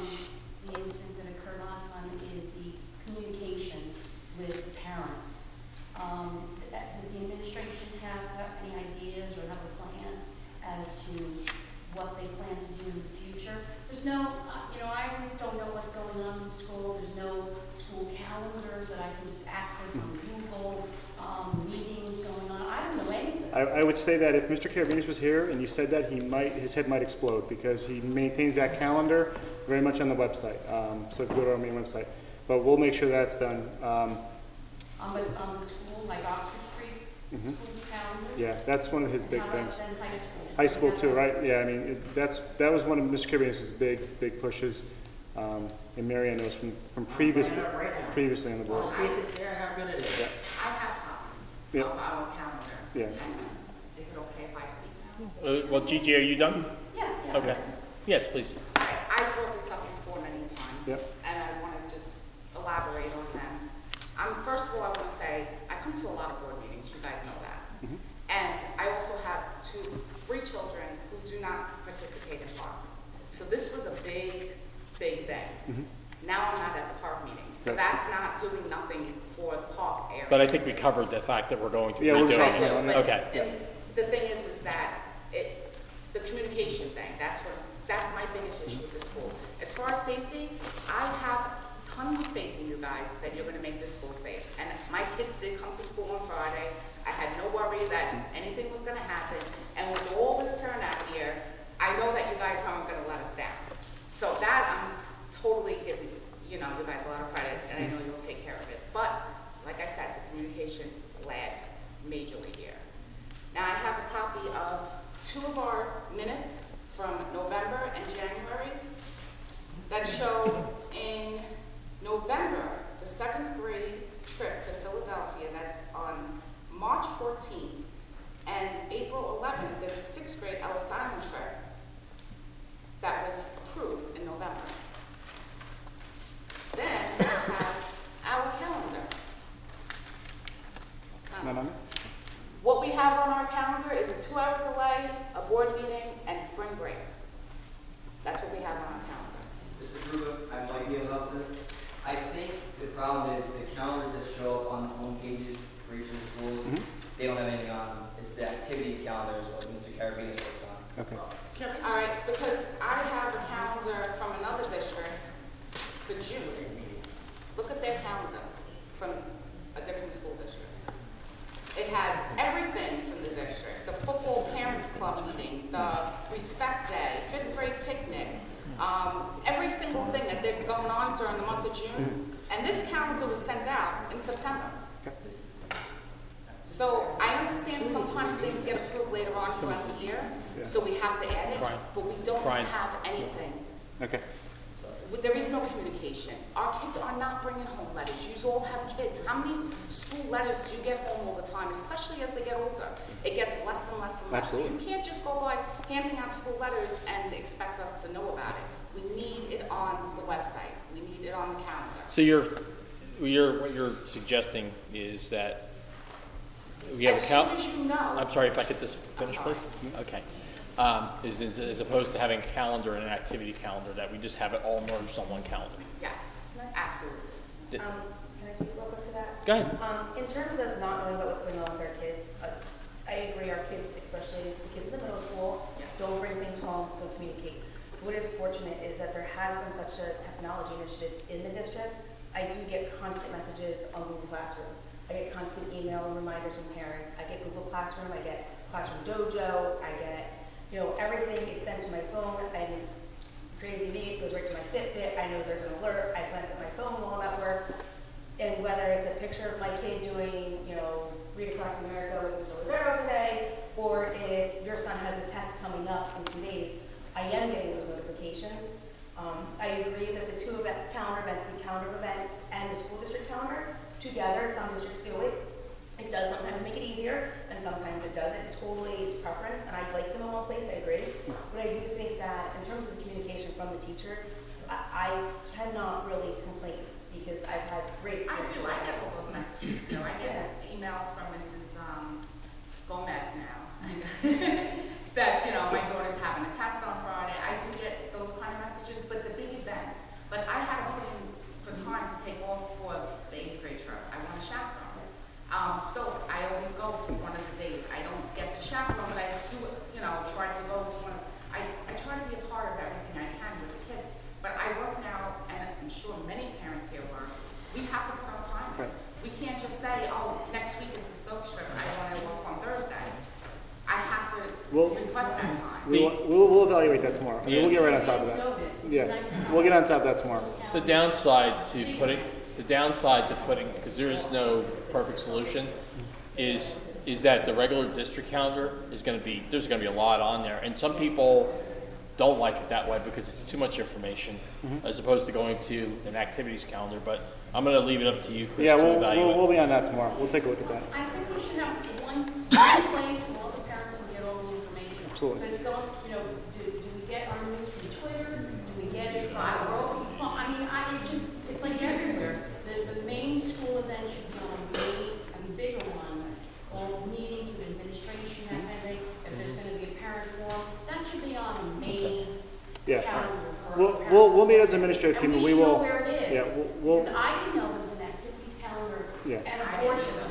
the incident that occurred last time is the communication with the parents. Does the administration have any ideas or have a plan as to what they plan to do in the future? There's no, I always don't know what's going on in school. There's no school calendars that I can just access on Google, meetings going on. I don't know anything. I would say that if Mr. Caravinis was here and you said that, his head might explode because he maintains that calendar very much on the website. So go to our main website. But we'll make sure that's done. On the school, like Oxford Street Mhm. school calendar. Yeah, that's one of his big How things. about then high school? High school too, Yeah. right? Yeah, I mean, that was one of Mr. Kirby's big pushes. And Mary Ann knows from previously, Right now, right now. previously on the board. I'll see if it's there, how good it is. Yeah. I have copies Yeah. of our calendar. Yeah. And is it okay if I speak now? Well, Gigi, are you done? Yeah. Okay. Yes, please. I brought this up before many times. Yep. And I want to just elaborate on them. First of all, I want to say, I come to a lot of board meetings, you guys know that. Mhm. And I also have three children who do not participate in park. So this was a big thing. Mhm. Now I'm not at the park meeting, so Yep. that's not doing nothing for the park area. But I think we covered the fact that we're going to be Yeah, we'll doing talk it. about it. Okay. And the thing is that the communication thing, that's my biggest issue with the school. As far as safety, I have tons of faith in you guys that you're gonna make this school safe. And my kids did come to school on Friday. I had no worry that anything was gonna happen. And with all this turnout here, I know that you guys aren't gonna let us down. So that I'm totally giving, you guys a lot of credit, and I know you'll take care of it. But, like I said, the communication lags majorly here. Now, I have a copy of 2 of our minutes from November and January that show in November, the 7th grade trip to Philadelphia, that's on March 14th, and April 11th, there's a 6th grade Ellis Island trip that was approved in November. Then we have our calendar. No. What we have on our calendar is a 2-hour delay, a board meeting, and spring break. That's what we have on our calendar. Mr. Kruger, I might be able to help this. I think the problem is the calendars that show up on the home pages for each of the schools, Mhm. they don't have anything on them. It's the activities calendars, what Mr. Carabinas works on. Okay. All right, because I have a calendar from another district for June. Look at their calendar from a different school district. It has everything from the district, the football parents club meeting, the respect day, 5th grade picnic, every single thing that there's going on during the month of June. And this calendar was sent out in September. So I understand sometimes things get approved later on throughout the year, so we have to add it, Brian. but we don't Brian. have anything. Okay. There is no communication. Our kids are not bringing home letters. You all have kids. How many school letters do you get home all the time, especially as they get older? It gets less and less and less. Absolutely. So you can't just go by handing out school letters and expect us to know about it. We need it on the website. We need it on the calendar. So what you're suggesting is that we have As a soon as you know. I'm sorry if I could just finish, I'm please? Okay. As opposed to having a calendar and an activity calendar, that we just have it all merged on one calendar. Yes, absolutely. Did- Can I speak real quick to that? Go ahead. In terms of not knowing about what's going on with our kids, I agree, our kids, especially the kids in the middle school, don't bring things home, don't communicate. What is fortunate is that there has been such a technology initiative in the district. I do get constant messages on Google Classroom. I get constant email and reminders from parents. I get Google Classroom, I get Classroom Dojo, I get, everything is sent to my phone, and crazy me, it goes right to my Fitbit. I know there's an alert, I glance at my phone while I'm at work. And whether it's a picture of my kid doing, Read Across America with Mr. Lazaro today, or it's your son has a test coming up in 2 days, I am getting those notifications. I agree that the two calendar events, the calendar of events and the school district calendar, together, some districts do it. It does sometimes make it easier, and sometimes it doesn't. It's preference, and I'd like them in one place, I agree. But I do think that in terms of the communication from the teachers, I cannot really complain, because I've had great I experiences. do. I get all those messages too. I get emails from Mrs. Gomez now that my daughter's having a test on Friday. I do get those kind of messages, but the big events. But I had to put in for time to take off for the 8th grade trip. I want to chaperone. Stokes, I always go for one of the days. I don't get to chaperone, but I do, try to go to one. I try to be a part of everything I can with the kids. But I work now, and I'm sure many parents here work. We have to put our time in. Right. We can't just say, oh, next week is the Stokes trip. I want to work on Thursday. I have to request that time. We'll evaluate that tomorrow. I mean, we'll get right on top of that. Yeah, we'll get on top of that tomorrow. The downside to putting, because there is no perfect solution, is is that the regular district calendar is going to be, there's going to be a lot on there. And some people don't like it that way because it's too much information as opposed to going to an activities calendar. But I'm going to leave it up to you, Chris, Yeah, to evaluate. we'll be on that tomorrow. We'll take a look at that. I think we should have one place where all the parents can get all the information. Absolutely. Because do we get our news from Twitter? Do we get it from well, I mean, it's like everywhere. The main school event should be on the bigger ones, all meetings with administration, that kind of thing. If there's going to be a parent forum, that should be on the main Yeah. calendar for We'll meet as an administrative team, and and we we should know will. where it is. Yeah, Because I didn't know there was an activities calendar Yeah. and a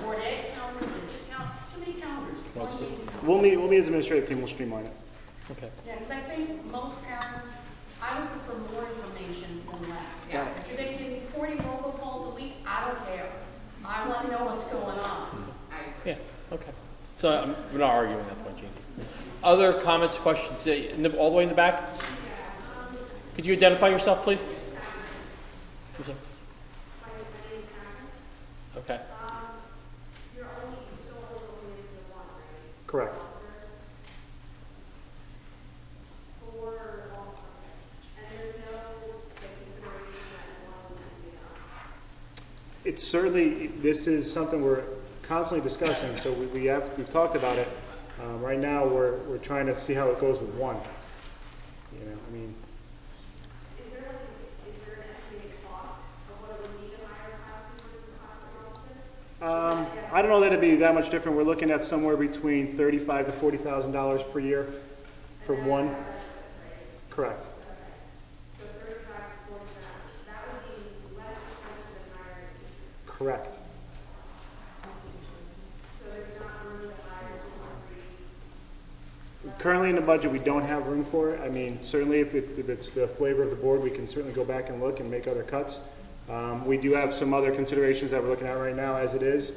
board ed calendar, and just too many calendars. Well, it's just- We'll meet as an administrative team. We'll streamline it. Okay. Yeah, because I think most parents, I would prefer more information than less. Yes. If they give me 40 robocalls a week, I don't care. I want to know what's going on. Yeah, okay. So we're not arguing that point, Jean. Other comments, questions, all the way in the back? Could you identify yourself, please? Who's that? Okay. Correct. It's certainly, this is something we're constantly discussing, so we've talked about it. Right now, we're trying to see how it goes with one. You know, I mean, Is there an estimated cost of what it would be to hire a classroom versus a classroom officer? I don't know that it'd be that much different. We're looking at somewhere between $35,000 to $40,000 per year for one. Correct. So 35 to 40,000, that would be less expensive than hiring a teacher. Correct. So there's not room to hire two or three. Currently in the budget, we don't have room for it. I mean, certainly if it's the flavor of the board, we can certainly go back and look and make other cuts. We do have some other considerations that we're looking at right now as it is,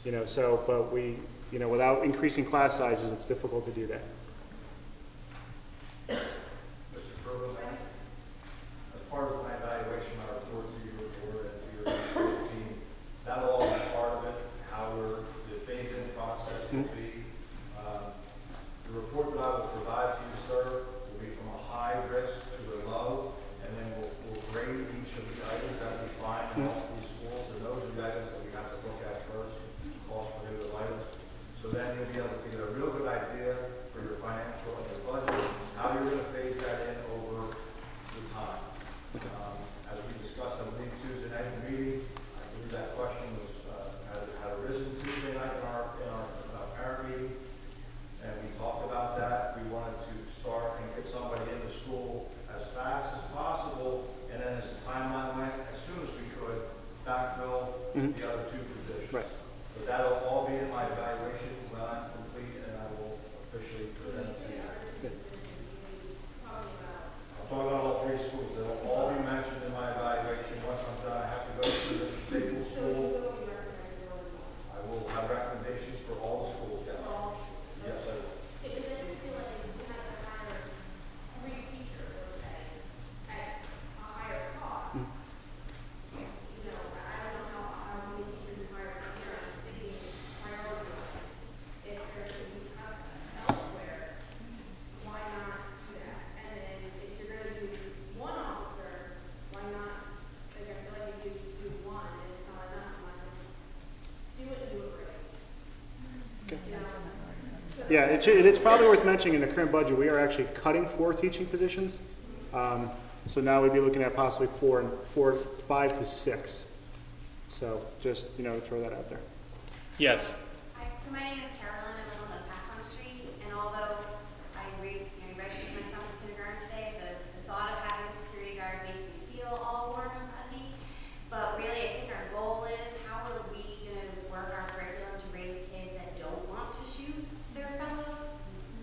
you know, so, but we, you know, without increasing class sizes, it's difficult to do that. Mr. Provost, as part of my evaluation, I report to your board and to your team. That'll all be part of it, how the phase-in process will be. The report that I will provide to you, sir, will be from a high risk to a low, and then we'll grade each of the items that we find in all three schools, and those are the items that we have to look at first, cost prohibitive items. So then you'll be able to get a real good idea for your financial and your budget, how you're going to phase that in over the time. As we discussed, I believe Tuesday night meeting, I believe that question was had arisen Tuesday night in our parent meeting, and we talked about that. We wanted to start and get somebody into school as fast as possible, and then as the timeline went, as soon as we could, backfill the other two positions. Right. But that'll all be in my evaluation when I'm complete, and I will officially present it to you. I'll talk about all three schools. They'll all be mentioned in my evaluation. Once I'm done, I have to go to Mr. Staples' school. I will have recommendations for all the schools, yes. Yes, I will. It doesn't feel like you have to hire 3 teachers at a higher cost. You know, I don't know how many teachers you hire per year. I'm thinking priority-wise. If there should be cuts elsewhere, why not do that? And then if you're gonna do one officer, why not, like, I feel like if you do one and it's not enough, why not do it right? You know? Yeah, it's probably worth mentioning in the current budget, we are actually cutting 4 teaching positions. So now we'd be looking at possibly 5 to 6. So just, you know, throw that out there. Yes. Hi, so my name is Carolyn. I live on Pathcom Street, and although I registered my son for kindergarten today, the thought of having a security guard makes me feel all warm and fuzzy. But really, I think our goal is how are we going to work our curriculum to raise kids that don't want to shoot their fellow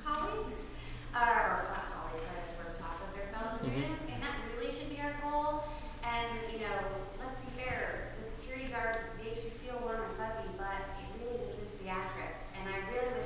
colleagues, or not colleagues, I just want to talk with their fellow students, and that really should be our goal. And you know, let's be fair, the security guard makes you feel warm and fuzzy, but it really just is theatrics. And I really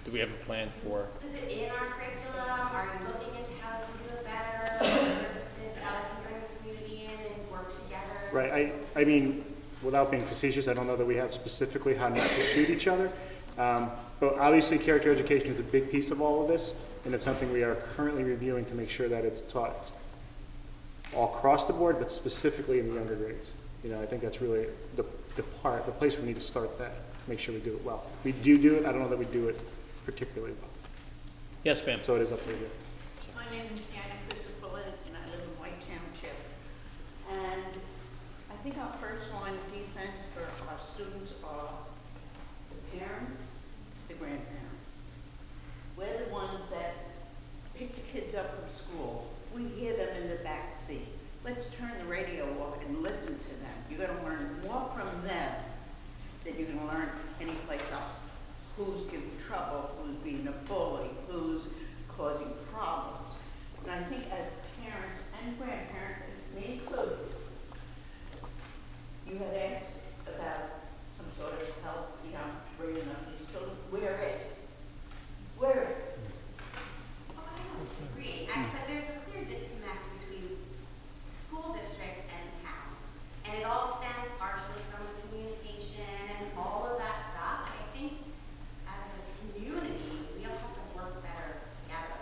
do we have a plan for? Is it in our curriculum? Are you looking into how we can do it better? Services that I can bring the community in and work together? Right, I mean, without being facetious, I don't know that we have specifically how not to shoot each other. But obviously character education is a big piece of all of this, and it's something we are currently reviewing to make sure that it's taught all across the board, but specifically in the younger grades. You know, I think that's really the place we need to start that, make sure we do it well. We do it, I don't know that we do it particularly well. Yes, ma'am. So it is up to you. My name is Anna Christopher, and I live in White Township. And I think our first line of defense for our students are the parents, the grandparents. We're the ones that pick the kids up from school. We hear them in the back seat. Let's turn the radio off and listen to them. You're going to learn more from them than you're going to learn anyplace else. Who's giving trouble, who's being a bully, who's causing problems. And I think as parents and grandparents, me included, you had asked about some sort of help, bringing up these children. Where is it? Where is it? Oh, I don't agree. But there's a clear disconnect between the school district and the town. And it all stems partially from the communication and all of that stuff. I think as a community, we all have to work better together.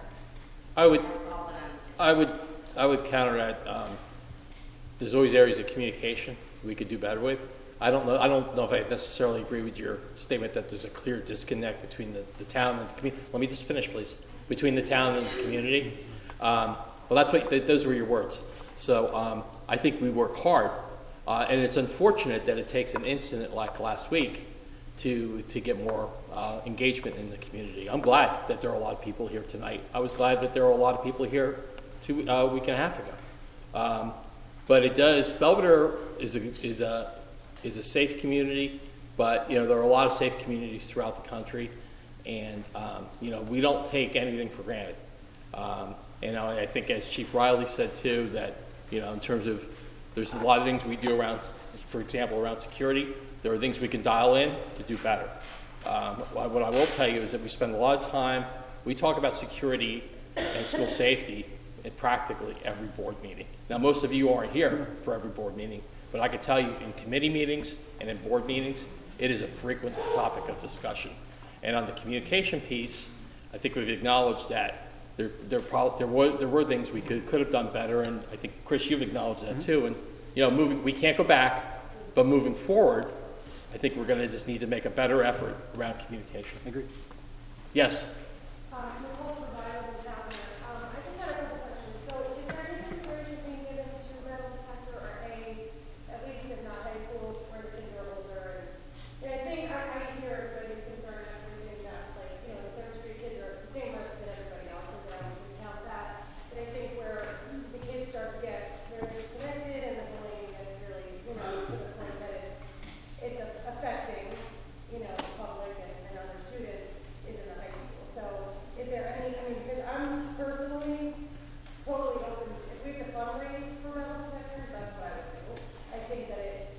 I would counter that. There's always areas of communication we could do better with. I don't know if I necessarily agree with your statement that there's a clear disconnect between the town and the community. Let me just finish, please. Between the town and the community. Well, those were your words. So I think we work hard, and it's unfortunate that it takes an incident like last week to get more engagement in the community. I'm glad that there are a lot of people here tonight. I was glad that there are a lot of people here a week and a half ago. But it does. Belvidere is a safe community, but there are a lot of safe communities throughout the country, and we don't take anything for granted. And I think, as Chief Riley said too, that in terms of there's a lot of things we do around, for example, around security. There are things we can dial in to do better. What I will tell you is that we spend a lot of time. We talk about security and school safety at practically every board meeting. Now, most of you aren't here for every board meeting, but I can tell you in committee meetings and in board meetings, it is a frequent topic of discussion. And on the communication piece, I think we've acknowledged that there were things we could have done better, and I think, Chris, you've acknowledged that too. And we can't go back, but moving forward, I think we're going to just need to make a better effort around communication. I agree. Yes.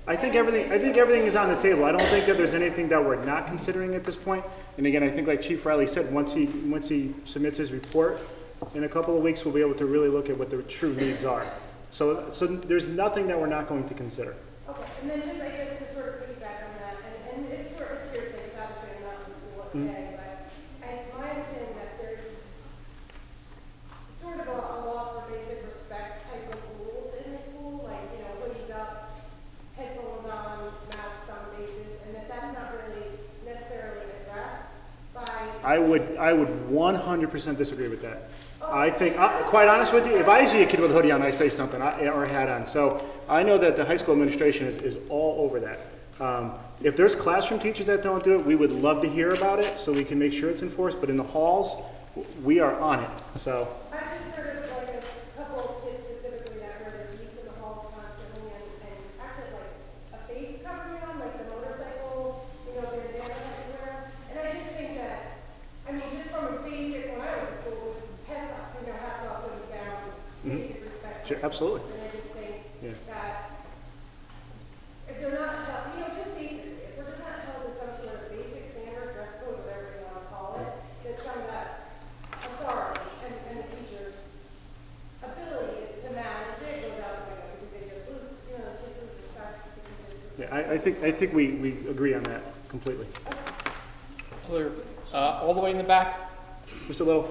I think everything is on the table. I don't think that there's anything that we're not considering at this point. And again, I think like Chief Riley said, once he submits his report, in a couple of weeks we'll be able to really look at what the true needs are. So there's nothing that we're not going to consider. Okay, and then just I guess to sort of piggyback on that, and it's sort of hearsay because obviously I'm not in school every day, but it's my understanding that there's sort of a loss for basic respect type of rules in the school, like hoodies up, headphones on, masks on bases, and that's not really necessarily addressed by. I would 100% disagree with that. I think, quite honest with you, if I see a kid with a hoodie on, I say something, or a hat on. So I know that the high school administration is all over that. If there's classroom teachers that don't do it, we would love to hear about it so we can make sure it's enforced. But in the halls, we are on it. So. I just heard of like a couple of kids specifically that wear their beats in the halls constantly and actually like a face covering on, like the motorcycle, their bandana everywhere. And I just think that, just from a basic, when I went to school, hats off, hoodies down, basic respect. Sure, absolutely. And I just think that if they're not held, just basically, if we're just not held to some sort of basic standard, dress code, whatever you want to call it, I think we agree on that completely. Other, all the way in the back? Just a little.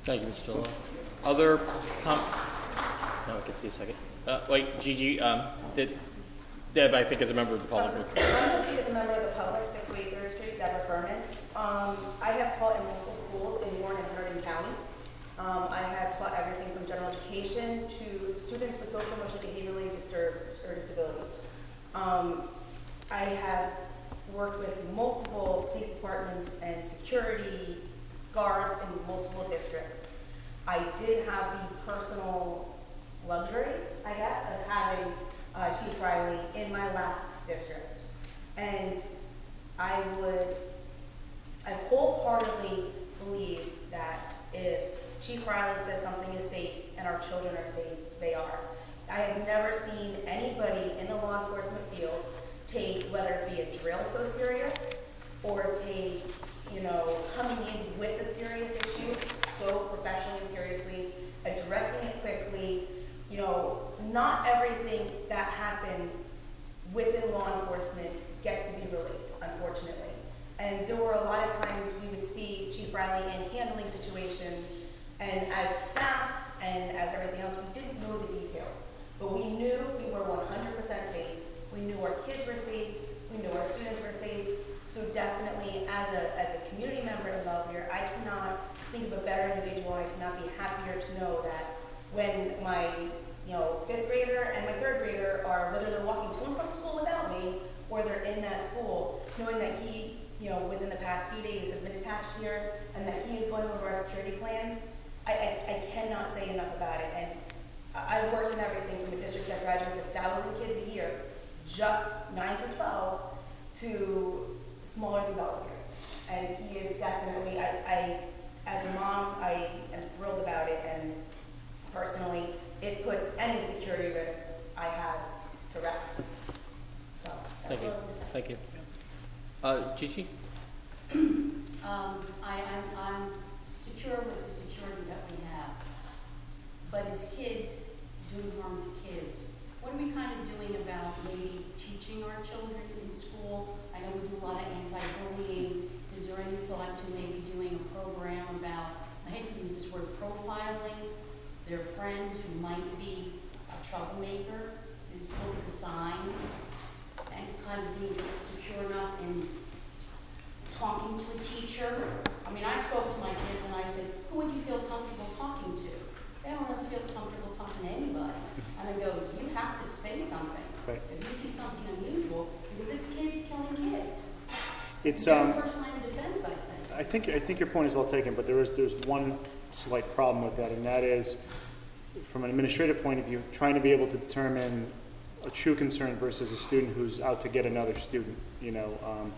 Thank you, Mr. Dillon. Other no, I'll get to you in a second. Wait, Gigi, Deb, I think, is a member of the public. I'm going to speak as a member of the public, 608 3rd Street, Deborah Furman. I have taught in multiple schools in Warren and Hardin County. I have taught everything from general education to students with social emotional behaviorally disturbed or disabilities. I have worked with multiple police departments and security guards in multiple districts. I did have the personal luxury, I guess, of having Chief Riley in my last district. And I wholeheartedly believe that if Chief Riley says something is safe and our children are safe, they are. I have never seen anybody in the law enforcement field take, whether it be a drill so serious or take, coming in with a serious issue so professionally, seriously, addressing it quickly. Not everything that happens within law enforcement gets to be relayed, unfortunately. And there were a lot of times we would see Chief Riley in handling situations, and as staff and as everything else, we didn't know the details. But we knew we were 100% safe. We knew our kids were safe. We knew our students were safe. So definitely, as a community member in Belvidere, I cannot think of a better individual. I cannot be happier to know that when my 5th grader and my 3rd grader are, whether they're walking to and from school without me or they're in that school, knowing that he, within the past few days has been attached here and that he is one of our security plans, I cannot say enough about it. And I've worked in everything from a district that graduates 1,000 kids a year, just 9 through 12, to smaller than Belvidere. And he is definitely, as a mom, I am thrilled about it, and personally, it puts any security risk I have to rest. So, Thank you. Thank you. Gigi? I'm secure with the security that we have, but it's kids doing harm to kids. What are we kind of doing about maybe teaching our children in school? I know we do a lot of anti-bullying. Is there any thought to maybe doing a program about, I hate to use this word, profiling their friends who might be a troublemaker, is look at the signs and kind of being secure enough in talking to a teacher? I mean, I spoke to my kids and I said, who would you feel comfortable talking to? They don't really feel comfortable talking to anybody. And I go, you have to say something. Right. If you see something unusual, because it's kids killing kids. It's They're the first line of defense, I think. I think your point is well taken, but there's one slight problem with that, and that is, from an administrative point of view, trying to be able to determine a true concern versus a student who's out to get another student, you know,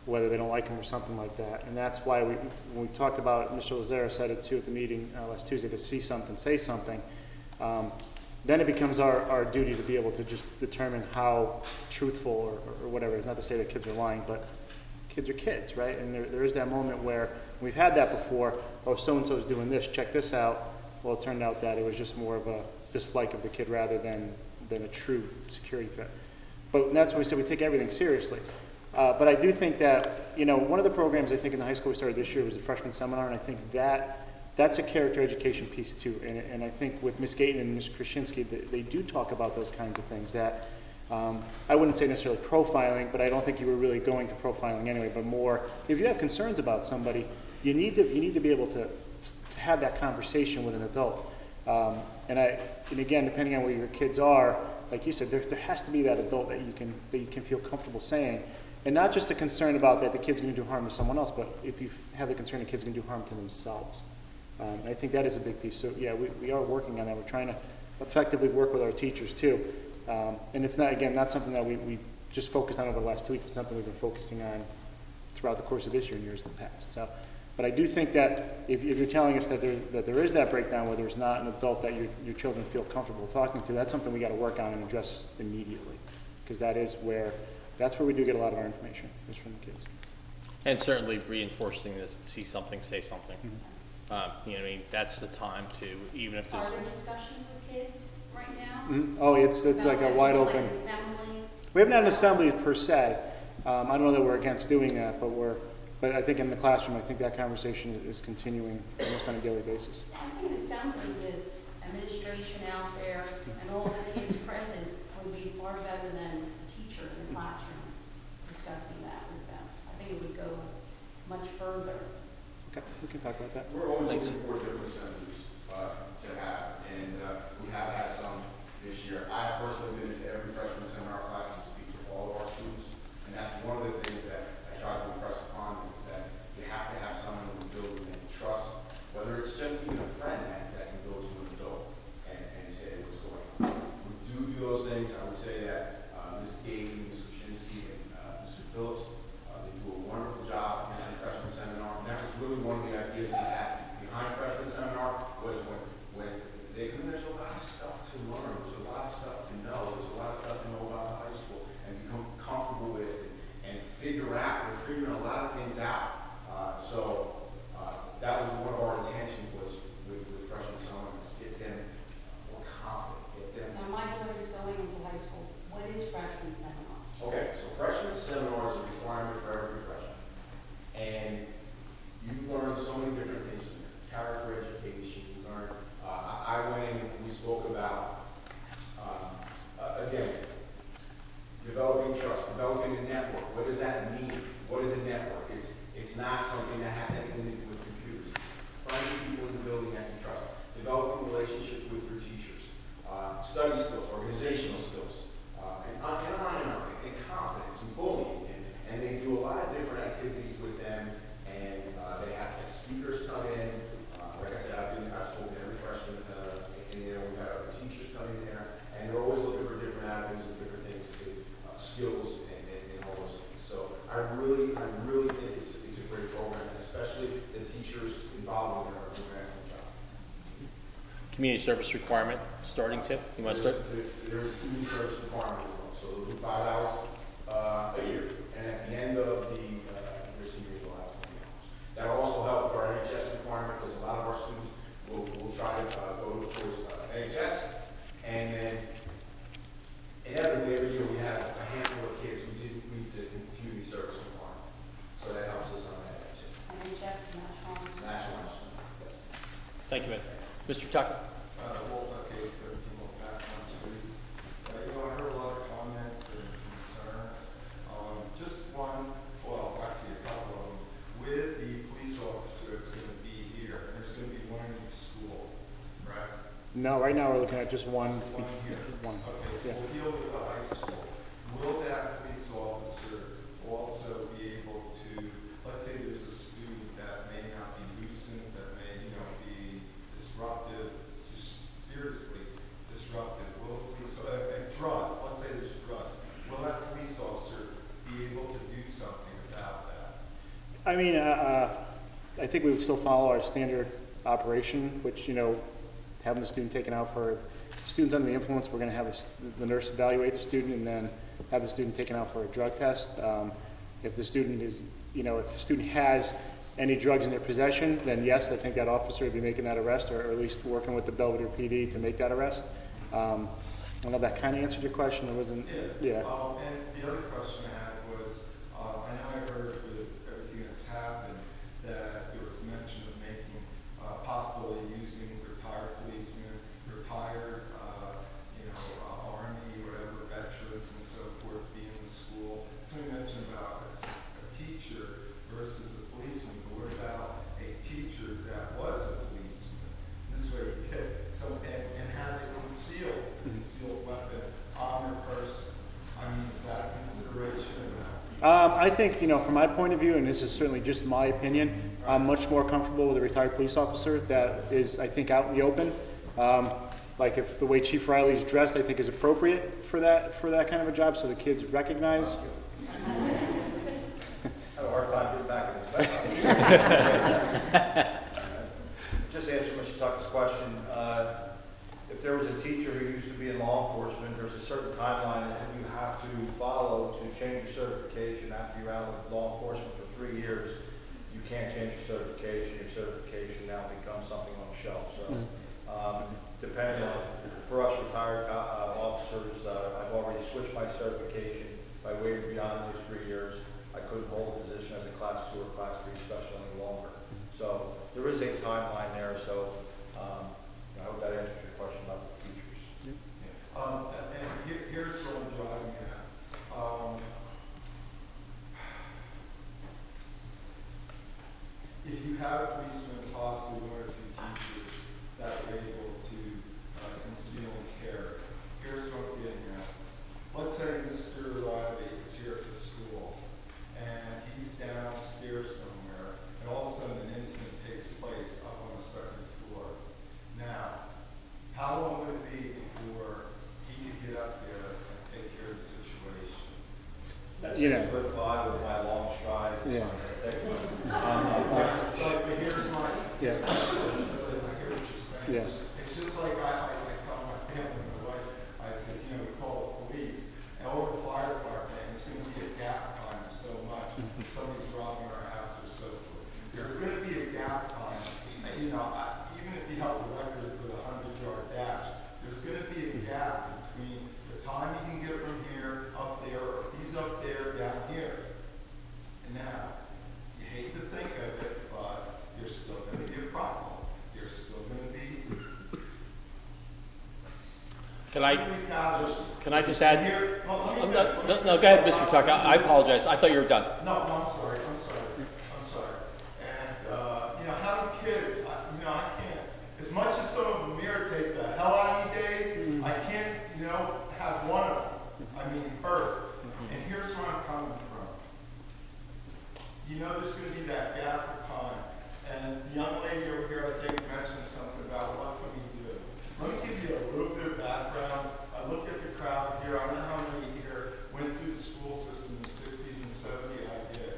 whether they don't like him or something like that. And that's why when we talked about, Mr. Lazara said it too at the meeting last Tuesday, to see something, say something, then it becomes our duty to be able to just determine how truthful or whatever. It's not to say that kids are lying, but kids are kids, right? And there is that moment where we've had that before, oh, so-and-so is doing this, check this out. Well, it turned out that it was just more of a dislike of the kid rather than a true security threat. But that's why we said we take everything seriously. But I do think that, you know, one of the programs I think in the high school we started this year was the freshman seminar, and I think that's a character education piece too. And I think with Ms. Gayton and Ms. Krasinski, they do talk about those kinds of things that, I wouldn't say necessarily profiling, but I don't think you were really going to profiling anyway, but more, if you have concerns about somebody, you need to be able to have that conversation with an adult. And again, depending on where your kids are, like you said, there has to be that adult that you can feel comfortable saying, and not just the concern about that the kid's going to do harm to someone else, but if you have the concern the kid's going to do harm to themselves. And I think that is a big piece. So yeah, we are working on that. We're trying to effectively work with our teachers too. And it's not something that we just focused on over the last 2 weeks. It's something we've been focusing on throughout the course of this year and years in the past. So, but I do think that if you're telling us that there is that breakdown where there's not an adult that your children feel comfortable talking to, that's something we got to work on and address immediately, because that's where we do get a lot of our information, is from the kids. And certainly reinforcing this, see something, say something. Mm-hmm. You know, I mean, that's the time to, even if there's... Are there discussions with kids right now? Mm-hmm. Oh, it's like a wide open... Like assembly? We haven't had an assembly per se. I don't know that we're against doing that, but I think in the classroom, I think that conversation is continuing almost on a daily basis. I think an assembly with administration out there and all the kids present would be far better than a teacher in the classroom discussing that with them. I think it would go much further. Okay, we can talk about that. We're always looking for different assemblies to have, and we have had some this year. I have personally been into every freshman seminar class and speak to all of our students, and that's one of the things that I try to impress upon them, is that you have to have someone in the building that you trust, whether it's just even a friend that can go to an adult and say what's going on. We do those things. I would say that Ms. Gayton, Ms. Krasinski, and Mr. Phillips, they do a wonderful job in the freshman seminar, and that was really one of the ideas we had behind freshman seminar, was when they come, there's a lot of stuff to learn, there's a lot of stuff to know, there's a lot of stuff to know about high school and become comfortable with and figure out. We're figuring a lot of things out. So that was one of our intentions, was with freshman seminar, get them more confident, get them. Now, my daughter is going into high school. What is freshman seminar? Okay, so freshman seminar is a requirement for every freshman. And you learn so many different things from there. Character education, you learn. I went in and we spoke about, again, developing trust, developing a network. What does that mean? What is a network? It's not something that has anything to do with computers. It's finding people in the building that you trust. Developing relationships with your teachers. Study skills, organizational skills, and on and on, and confidence and bullying. And they do a lot of different activities with them, and they have speakers come in. Like I said, I've spoken to every freshman in there. We've had other teachers come in there, and they're always looking for different avenues and different things to skills and all those things. So I really think it's a great program, and especially the teachers involved in it are doing an excellent job. Community service requirement starting to? You want to start? There's a community service requirement as well. So they'll do 5 hours a year, and at the end of their senior year, they'll have 20 hours. That'll also help with our NHS requirement, because a lot of our students will try to go towards NHS, and then inevitably every year we have a handful of kids who didn't meet the community service requirement. So that helps us on that too. NHS, national. Yes. Thank you, Mr. Tucker. Walter K. 17 Old Background Street. I heard a lot of comments and concerns. Just one, well, actually a couple of them. With the police officer that's going to be here, and there's going to be one in each school, right? No, right now we're looking at just one. Just one here. One. Okay, so Yeah. we'll deal with the high school. Will that police officer also be able to, let's say there's a student that may not be lucent, that may, be disruptive, seriously disruptive, will the police, drugs, let's I mean, I think we would still follow our standard operation, which, you know, having the student taken out for students under the influence, we're going to have the nurse evaluate the student and then have the student taken out for a drug test. If the student is, you know, if the student has any drugs in their possession, then yes, I think that officer would be making that arrest, or at least working with the Belvidere PD to make that arrest. I don't know if that kind of answered your question. It wasn't. Yeah. And the other question I had was, I know I heard with everything that's happened that there was mention of making possibly using retired policemen, retired, Army, whatever, veterans and so forth, being in the school. Somebody mentioned about a teacher versus a policeman, but what about a teacher that was a policeman? This way you get some, and have a concealed weapon on their person. I mean, is that a consideration or not? I think, you know, from my point of view, and this is certainly just my opinion, I'm much more comfortable with a retired police officer that is, I think, out in the open. Like if the way Chief Riley is dressed, I think is appropriate for that kind of a job, so the kids recognize. I have a hard time getting back in this. Just answer Mr. Tucker's question. If there was a teacher who used to be in law enforcement, there's a certain timeline that you have to follow to change your certification after you're out of law enforcement for 3 years. You can't change your certification. Your certification now becomes something on the shelf. So, depending on, for us retired officers, I've already switched my certification by waiting beyond those 3 years. I couldn't hold a position as a Class 2 or Class 3 special any longer. So there is a timeline there. So I hope that answers your question about the teachers. And here's what I'm driving at. If you have a policeman, possibly one or two teachers that are able to conceal and carry, here's what I'm getting at. Let's say Mr. Riley is here at the school, and he's downstairs somewhere, and all of a sudden an incident takes place up on the second floor. Now, how long would it be before he could get up there and take care of the situation? You know. 6'5" with my long strides. Yeah. So, but here's my. Yeah. I hear what you're saying. Yeah. It's just like I tell my family, my wife, I said, you know, we call the police, and over the fire department, and it's going to be a gap time of so much. If somebody's robbing our house or so forth. There's going to be a gap time. And, you know, even if he held the record for the 100-yard dash, there's going to be a gap between the time he can get from here up there, or he's up there down here. And now, you hate to think of it, but there's still going to be a problem. There's still going to be. Can I just add? No, go ahead, Mr. Tucker. I apologize. I thought you were done. No, I'm sorry. And, you know, having kids, I can't, as much as some of them irritate the hell out of me days, I can't, have one of them, hurt. And here's where I'm coming from. There's going to be that gap of time. And the young lady over here, I think, mentioned something about what can we do. Let me give you a little bit of background. I look at the crowd here. I don't know how many here went through the school system in the 60s and 70s. I did.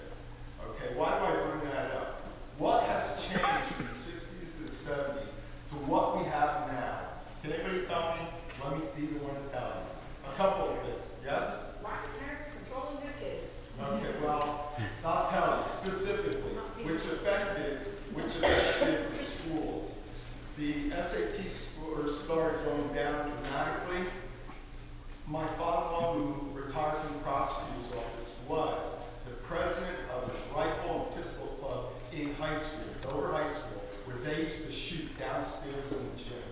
Okay, why do I bring that up? What has changed from the 60s to the 70s to what we have now? Can anybody tell me? Let me be the one to tell you. A couple of things. Yes? Why are parents controlling their kids? Okay, well, I'll tell you specifically, which affected the schools. The SAT scores started going down dramatically. My father-in-law, who retired from the prosecutor's office, was the president of the Rifle and Pistol Club in high school, Dover High School, where they used to shoot downstairs in the gym.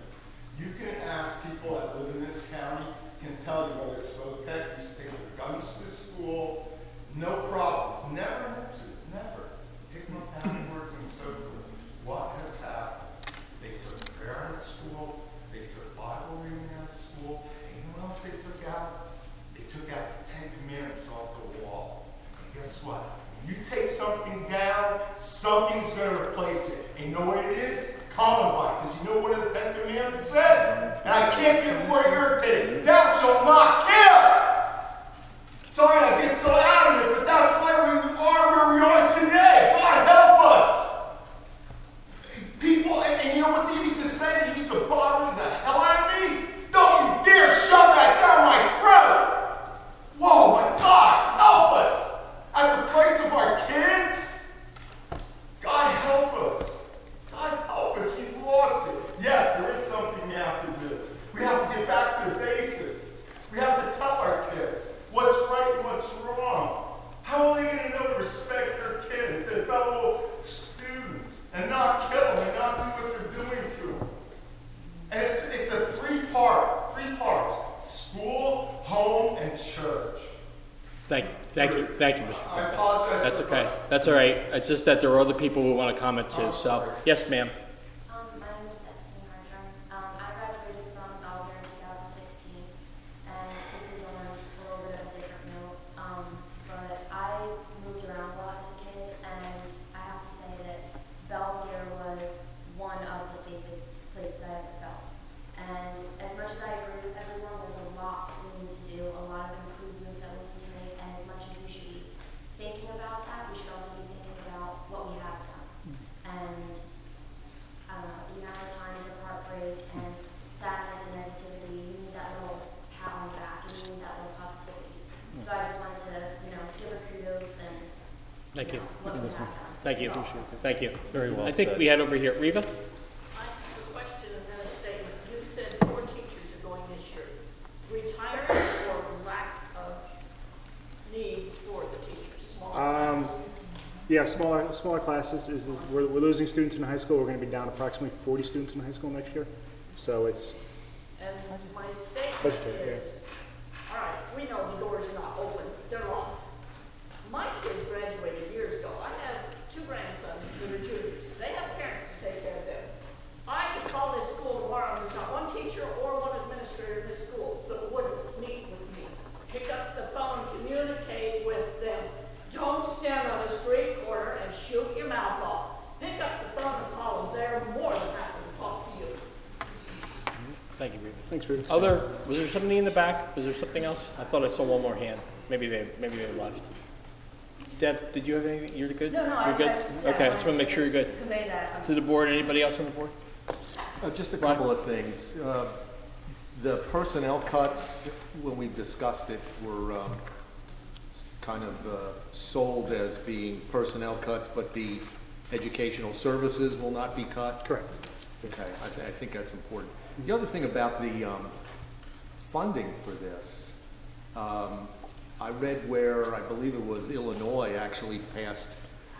You can ask people that live in this county, can tell you whether it's VOTEC, used to take their guns to school, no problems, never an incident, never. Pick them up afterwards and so forth. What has happened? They took prayer out of school, they took Bible reading out of school, and you know what else they took out? They took out the 10 Commandments off the wall. And guess what? When you take something down, something's going to replace it. And you know what it is? Columbine, because you know what the 10 Commandments said? And I can't get more irritated. Thou shalt not kill! Sorry I get so adamant, but that's why we are where we are today. God Thank you, Mr. I Pimpin. apologize. That's for the okay. That's all right. It's just that there are other people who want to comment too, so, yes, ma'am. My name is Destiny Hartran. I graduated from Belvidere in 2016, and this is on a little bit of a different note. But I moved around a lot as a kid, and I have to say that Belvidere was one of the safest places I ever felt. And as much as I agree with everyone, there's a lot we need to do, a lot of improvements that we need to make, and as much as we should be thinking about that, we should also be thinking about what we have done. And I don't know, the amount of times of heartbreak and sadness and negativity, you need that little pat on the back, and you need that little positivity. So I just wanted to, give a kudos and, Thank you. what we have done. Thank you. Thank you. Very well I think said. we had over here, Reva? I have a question and a statement. You said 4 teachers are going this year. Retirement or lack of need for the teachers? Small classes? Yeah, smaller classes we're losing students in high school. We're going to be down approximately 40 students in high school next year. So it's And my statement Budgetary, yeah. is, all right, we know the doors are not open, they're locked. My kids graduated years ago. I have 2 grandsons that are juniors. They have parents to take care of them. I could call this school tomorrow, and there's not one teacher or one administrator in this school that wouldn't meet with me. Pick up the phone, communicate with them. Don't stand on a street corner and shoot your mouth off. Pick up the phone and call them. They're more than happy to talk to you. Thank you, Reva. thanks, Rita. Was there somebody in the back? Was there something else? I thought I saw one more hand. Maybe they left. Deb, did you have anything? You're good? No, You're good? Okay, I just want to make sure you're good. Convey that. To the board, anybody else on the board? Just a couple of things. The personnel cuts, when we discussed it, were kind of sold as being personnel cuts, but the educational services will not be cut. Correct. Okay, I think that's important. The other thing about the funding for this, I read where, I believe it was Illinois, actually passed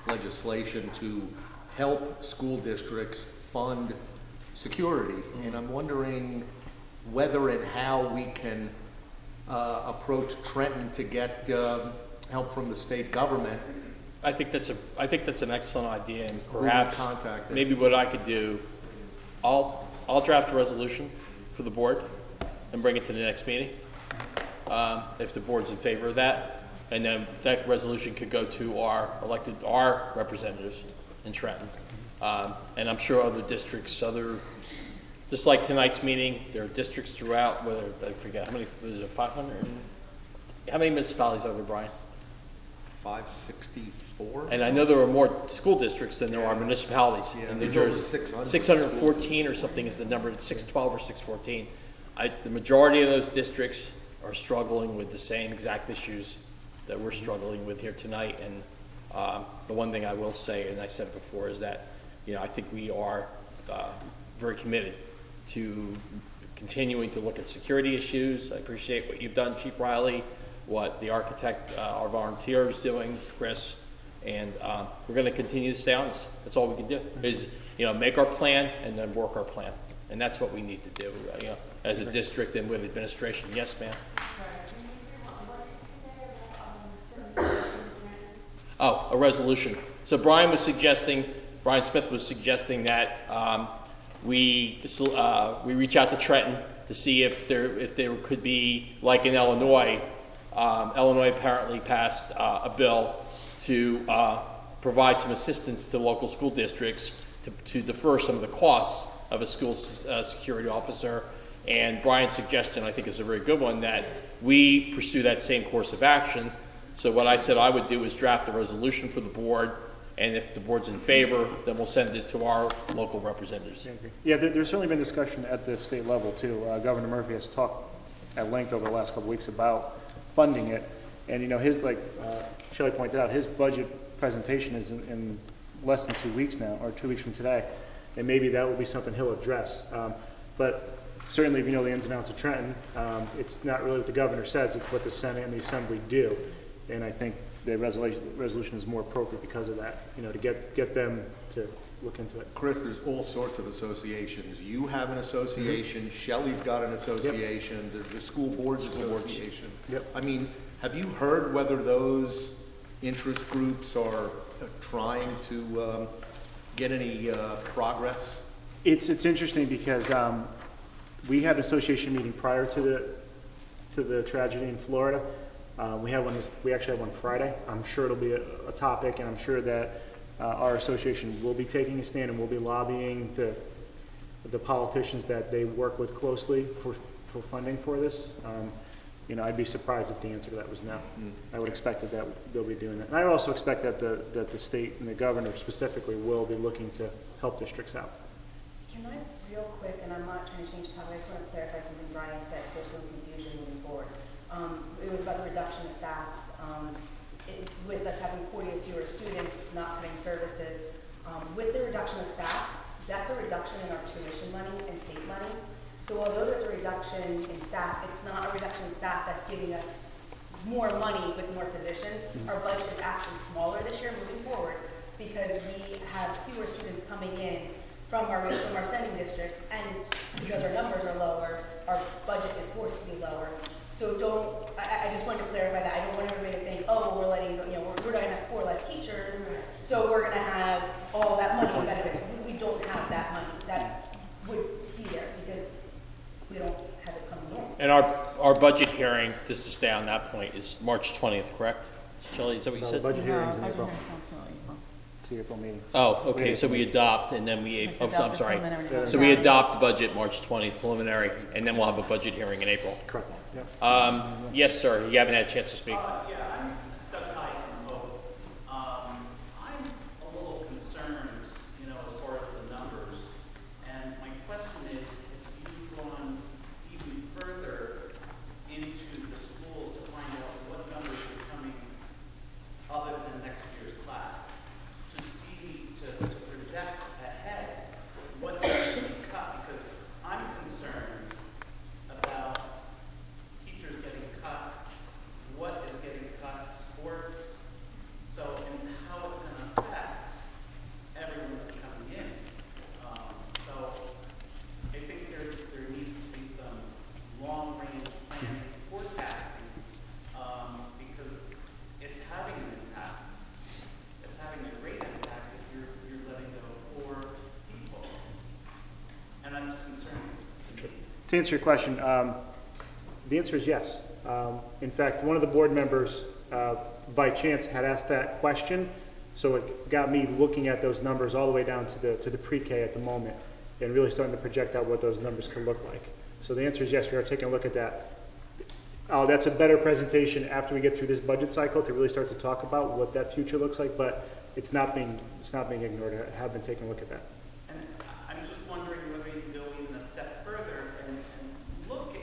legislation to help school districts fund security. And I'm wondering whether and how we can approach Trenton to get help from the state government. I think that's an excellent idea, and perhaps contact maybe what I could do, I'll draft a resolution for the board and bring it to the next meeting, if the board's in favor of that, and then that resolution could go to our representatives in Trenton, and I'm sure other districts, just like tonight's meeting, there are districts throughout. Whether I forget how many, was it 500? How many municipalities are there, Brian? 564. And I know there are more school districts than there are municipalities in New Jersey. 614 or something is the number. It's 612 or 614. The majority of those districts are struggling with the same exact issues that we're struggling with here tonight. And the one thing I will say, and I said it before, is that I think we are very committed to continuing to look at security issues. I appreciate what you've done, Chief Riley, what the architect, our volunteer is doing, Chris, and we're going to continue to stay on this. That's all we can do is, make our plan and then work our plan, and that's what we need to do, as a district and with administration. Yes, ma'am. Oh, a resolution. So Brian Smith was suggesting that we reach out to Trenton to see if there could be, like in Illinois. Illinois apparently passed a bill to provide some assistance to local school districts to defer some of the costs of a school security officer. And Brian's suggestion, I think, is a very good one, that we pursue that same course of action. So what I said I would do is draft a resolution for the board, and if the board's in favor, then we'll send it to our local representatives. Yeah, there's certainly been discussion at the state level too. Governor Murphy has talked at length over the last couple of weeks about funding it, and his, like Shelley pointed out, his budget presentation is in less than 2 weeks now, or 2 weeks from today, and maybe that will be something he'll address. But certainly, if you know the ins and outs of Trenton, it's not really what the governor says; it's what the Senate and the Assembly do. And I think the resolution is more appropriate because of that. To get them to look into it. Chris, there's all sorts of associations. You have an association. Shelley's got an association. The school boards association. Yep. I mean, Have you heard whether those interest groups are trying to get any progress? It's interesting because we had an association meeting prior to the tragedy in Florida. We actually had one Friday. I'm sure it'll be a topic, and I'm sure that our association will be taking a stand and will be lobbying the politicians that they work with closely for funding for this. I'd be surprised if the answer to that was no. I would expect that they'll be doing that. And I also expect that the state and the governor specifically will be looking to help districts out. Can I, real quick, and I'm not trying to change the topic, I just want to clarify something Brian said, so there's no confusion moving forward. It was about the reduction of staff. With us having 40 or fewer students, not having services, with the reduction of staff, that's a reduction in our tuition money and state money. So although there's a reduction in staff, it's not a reduction in staff that's giving us more money with more positions. Our budget is actually smaller this year moving forward because we have fewer students coming in from our sending districts, and because our numbers are lower, our budget is forced to be lower. So I just wanted to clarify that. I don't want everybody to think, oh, we're letting, we're going to have 4 less teachers, so we're going to have all that money in benefits. We don't have that money. That would be there because we don't have it coming in. And our budget hearing, just to stay on that point, is March 20th, correct? Shelley, is that what you said? The budget hearings in April. It's the April meeting. Oh, okay, so we adopt and then we, I'm adopt sorry. the preliminary. So we adopt the budget March 20th preliminary, and then we'll have a budget hearing in April. Correct. Yep. Yes, sir, you haven't had a chance to speak. Yeah, I'm Doug Nye from Bow. I'm a little concerned, as far as the numbers. And my question is, if you've gone even further into the schools to find out what numbers are coming other than next year's class, to see, to project ahead what needs to be cut, because I'm concerned about teachers getting cut, what is getting cut, sports, and how it's going to affect everyone that's coming in. So I think there needs to be some long-range planning, forecasting, because it's having an impact. It's having a great impact if you're letting go 4 people, and that's concerning to me. To answer your question, the answer is yes. In fact, one of the board members, by chance, had asked that question, so it got me looking at those numbers all the way down to the pre-K at the moment, and really starting to project out what those numbers could look like. So the answer is yes, we are taking a look at that. That's a better presentation after we get through this budget cycle to really start to talk about what that future looks like, but it's not being ignored. I have been taking a look at that. And I'm just wondering whether you can go even a step further and look at,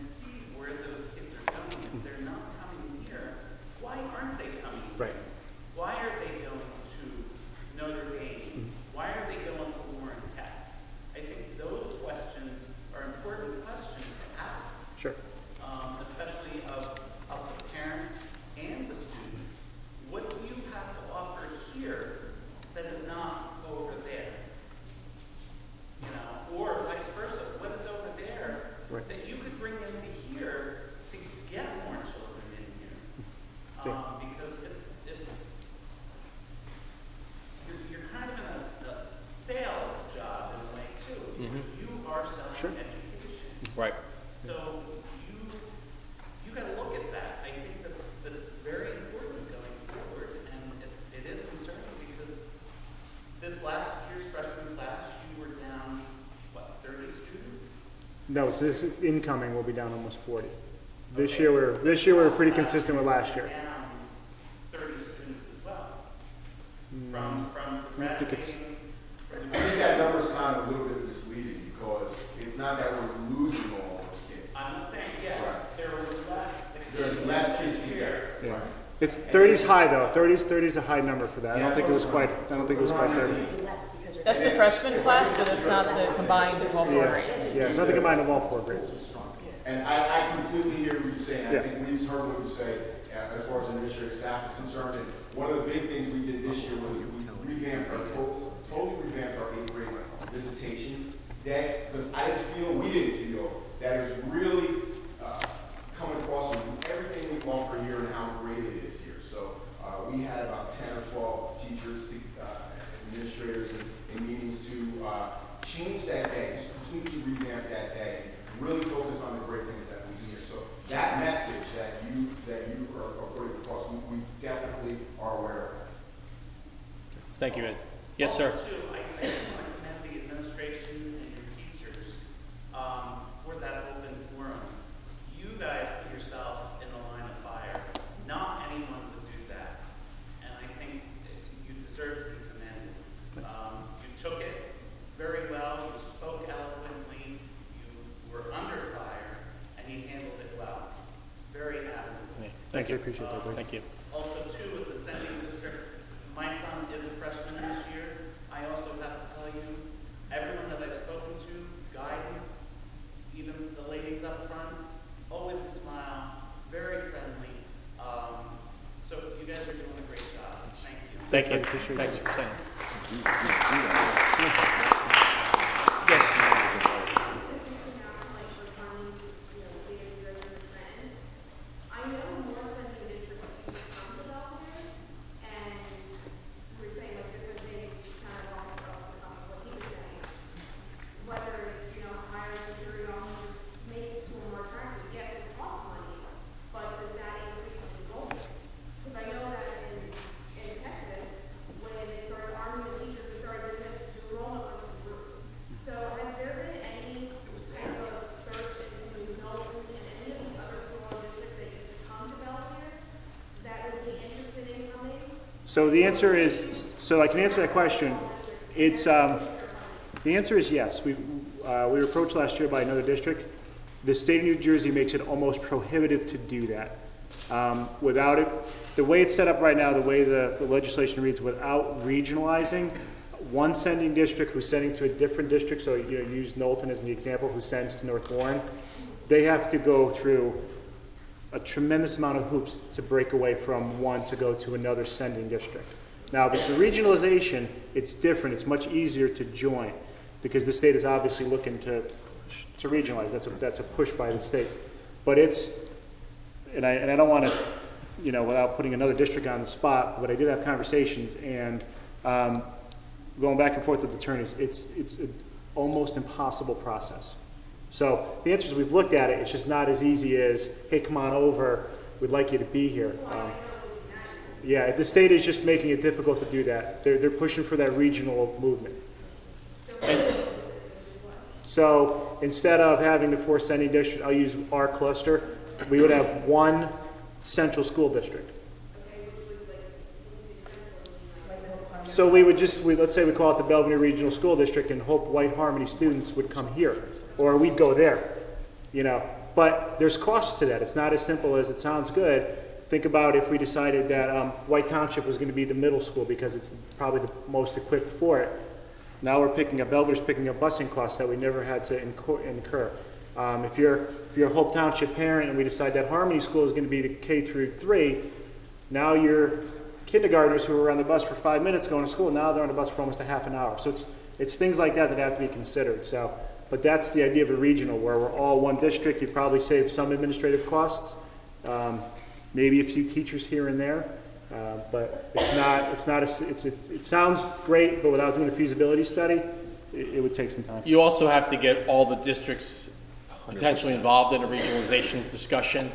see where those kids are going. If they're not coming here, why aren't they coming here? Right. Why are they going to Notre Dame? Why are they going to Warren Tech? I think those questions are important questions to ask. Sure. Especially of the parents and the students. What do you have to offer here that is not over there? Or vice versa. What is over there that you could bring into here to get more children in here? Because you're kind of in a sales job in a way too. Because you are selling education. Right. So you got to look at that. I think that's very important going forward, and it is concerning because this last year's freshman class, you were down 30 students. No, so this incoming will be down almost 40. This year we're pretty consistent with last year. Down 30 students as well. From I think it's. I think that number's kind of a little bit misleading because it's not that we're losing all those kids. I'm not saying there was less. There's less kids here. Yeah. It's 30's high though. 30's a high number for that. I don't think it was quite 30. That's the freshman class, but it's not the combined of all 4 grades. Yeah, it's not the combined of all 4 grades. And I completely hear what you're saying. I think we've heard what you say as far as administrative staff is concerned. And one of the big things we did this year was we revamped totally revamped our 8th grade visitation day because we didn't feel that it was really coming across with everything we administrators in meetings to change that day, just completely revamp that day, and really focus on the great things that we hear. So that message that you are putting across, we definitely are aware of. Thank you, Ed. Yes, sir. Also, too, I just want to commend the administration and your teachers for that open forum. You guys put yourself in the line of fire. Not anyone would do that. And I think you deserve to be commended. You took it very well. You spoke eloquently. You were under fire, and you handled it well. Very admirable. Yeah, Thanks, I appreciate that. Thank you. Also, too, as a sending district, my son is a freshman this year. I also have to tell you, everyone that I've spoken to, guidance, even the ladies up front, always a smile, very friendly. So you guys are doing a great job. Thank you. Thank you. Thanks for saying. Yes. I know more sending districts come to Belvidere, and we were saying like different things, kind of what he was saying. Whether it's, higher security officers, making school more attractive, yes, it costs money, but does that increase enrollment? Because I know that in Texas, when they started arming the teachers, they started doing this, enrollment went through the roof. So has there been any type of search into Knowlton and any of these other smaller districts that used to come to Belvidere that would be interested in coming? So the answer is, so I can answer that question. It's, the answer is yes. We were approached last year by another district. The state of New Jersey makes it almost prohibitive to do that. Without it, the way it's set up right now, the way the legislation reads, without regionalizing, one sending district who's sending to a different district, so use Knowlton as the example, who sends to North Warren, they have to go through a tremendous amount of hoops to break away from one to go to another sending district. Now, if it's a regionalization, it's different. It's much easier to join because the state is obviously looking to regionalize. That's a push by the state. But it's, and I don't want to, without putting another district on the spot, but I did have conversations and going back and forth with attorneys, it's an almost impossible process. So the answer is we've looked at it. It's just not as easy as, hey, come on over. We'd like you to be here. Yeah, the state is just making it difficult to do that. They're pushing for that regional movement. So instead of having the 4 sending districts, I'll use our cluster, we would have one central school district. So we would let's say we call it the Belvidere Regional School District and hope White Harmony students would come here, or we'd go there, But there's costs to that. It's not as simple as it sounds good. Think about if we decided that White Township was going to be the middle school because it's probably the most equipped for it. Now we're Belvidere's picking up busing costs that we never had to incur. If you're a Hope Township parent and we decide that Harmony School is going to be the K through 3, now your kindergartners who were on the bus for 5 minutes going to school, now they're on the bus for almost a half an hour. So it's things like that have to be considered. So, but that's the idea of a regional where we're all one district. You probably save some administrative costs, maybe a few teachers here and there. But it sounds great, but without doing a feasibility study, it would take some time. You also have to get all the districts potentially involved in a regionalization discussion,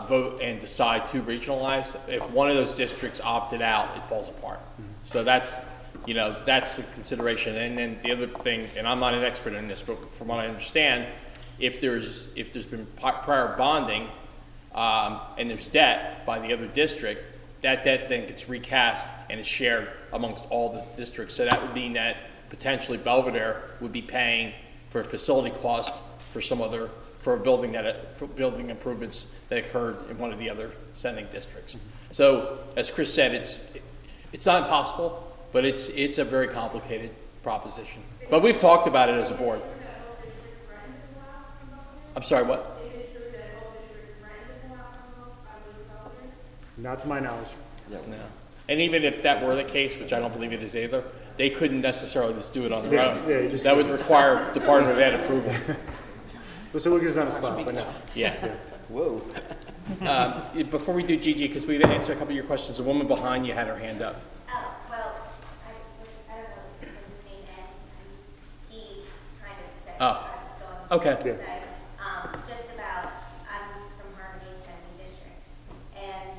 vote and decide to regionalize. If one of those districts opted out, it falls apart. So that's the consideration. And then the other thing, and I'm not an expert in this, but from what I understand, if there's been prior bonding and there's debt by the other district, that debt then gets recast and is shared amongst all the districts. So that would mean that potentially Belvidere would be paying for a facility cost for building improvements that occurred in one of the other sending districts. So as Chris said, it's not impossible, but it's a very complicated proposition. But we've talked about it as a board. I'm sorry, what? Not to my knowledge. No. And even if that were the case, which I don't believe it is either, they couldn't necessarily just do it on their own. Yeah, that would require Department of Ed approval. So look, it's on the spot, but no. Yeah. Whoa. Before we do Gigi, because we answered a couple of your questions, the woman behind you had her hand up. Oh, well, I don't know Oh. I was going Okay. to Yeah. say, just about, I'm from Harmony Assembly District, and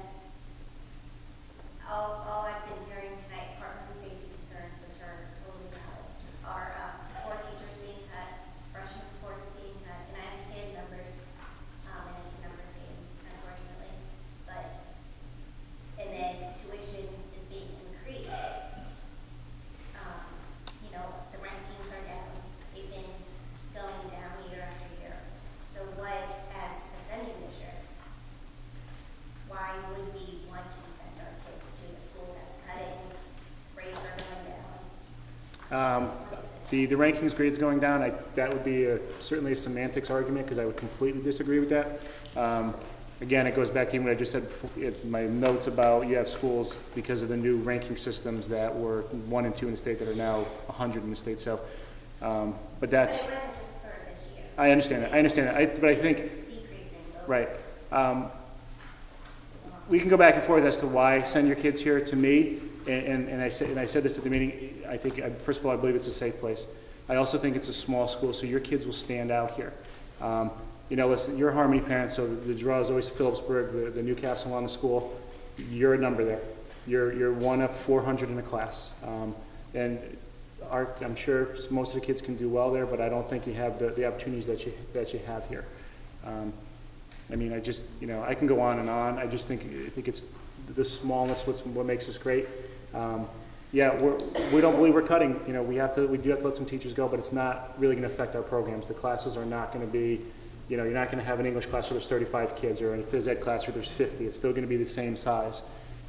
all I've been hearing tonight, apart from the safety concerns, which are totally valid, are core teachers being cut, freshman sports being cut, and I understand numbers, and it's a numbers game, unfortunately, but, and then tuition is being increased. You know, the rankings are down, they've been going down year after year. So what, as a sending district, why would we want to send our kids to a school that's cutting, grades are going down? The rankings grades going down, that would be certainly a semantics argument, because I would completely disagree with that. Again, it goes back to even what I just said in my notes about you have schools, because of the new ranking systems, that were 1 and 2 in the state that are now 100 in the state. So, but that's, But it wasn't just for this year. I understand that, but I think, Decreasing. right. We can go back and forth as to why send your kids here. To me, and I said this at the meeting, I think, first of all, I believe it's a safe place. I also think it's a small school, so your kids will stand out here. You know, listen, you're Harmony parents, so the draw is always Phillipsburg, the Newcastle on the school. You're a number there. You're one of 400 in the class. And I'm sure most of the kids can do well there, but I don't think you have the opportunities that you have here. I mean, I can go on and on. I think it's the smallness what makes us great. Yeah, we don't believe we're cutting. You know, we do have to let some teachers go, but it's not really going to affect our programs. The classes are not going to be, you know, you're not going to have an English class where there's 35 kids, or in a phys ed class where there's 50. It's still going to be the same size.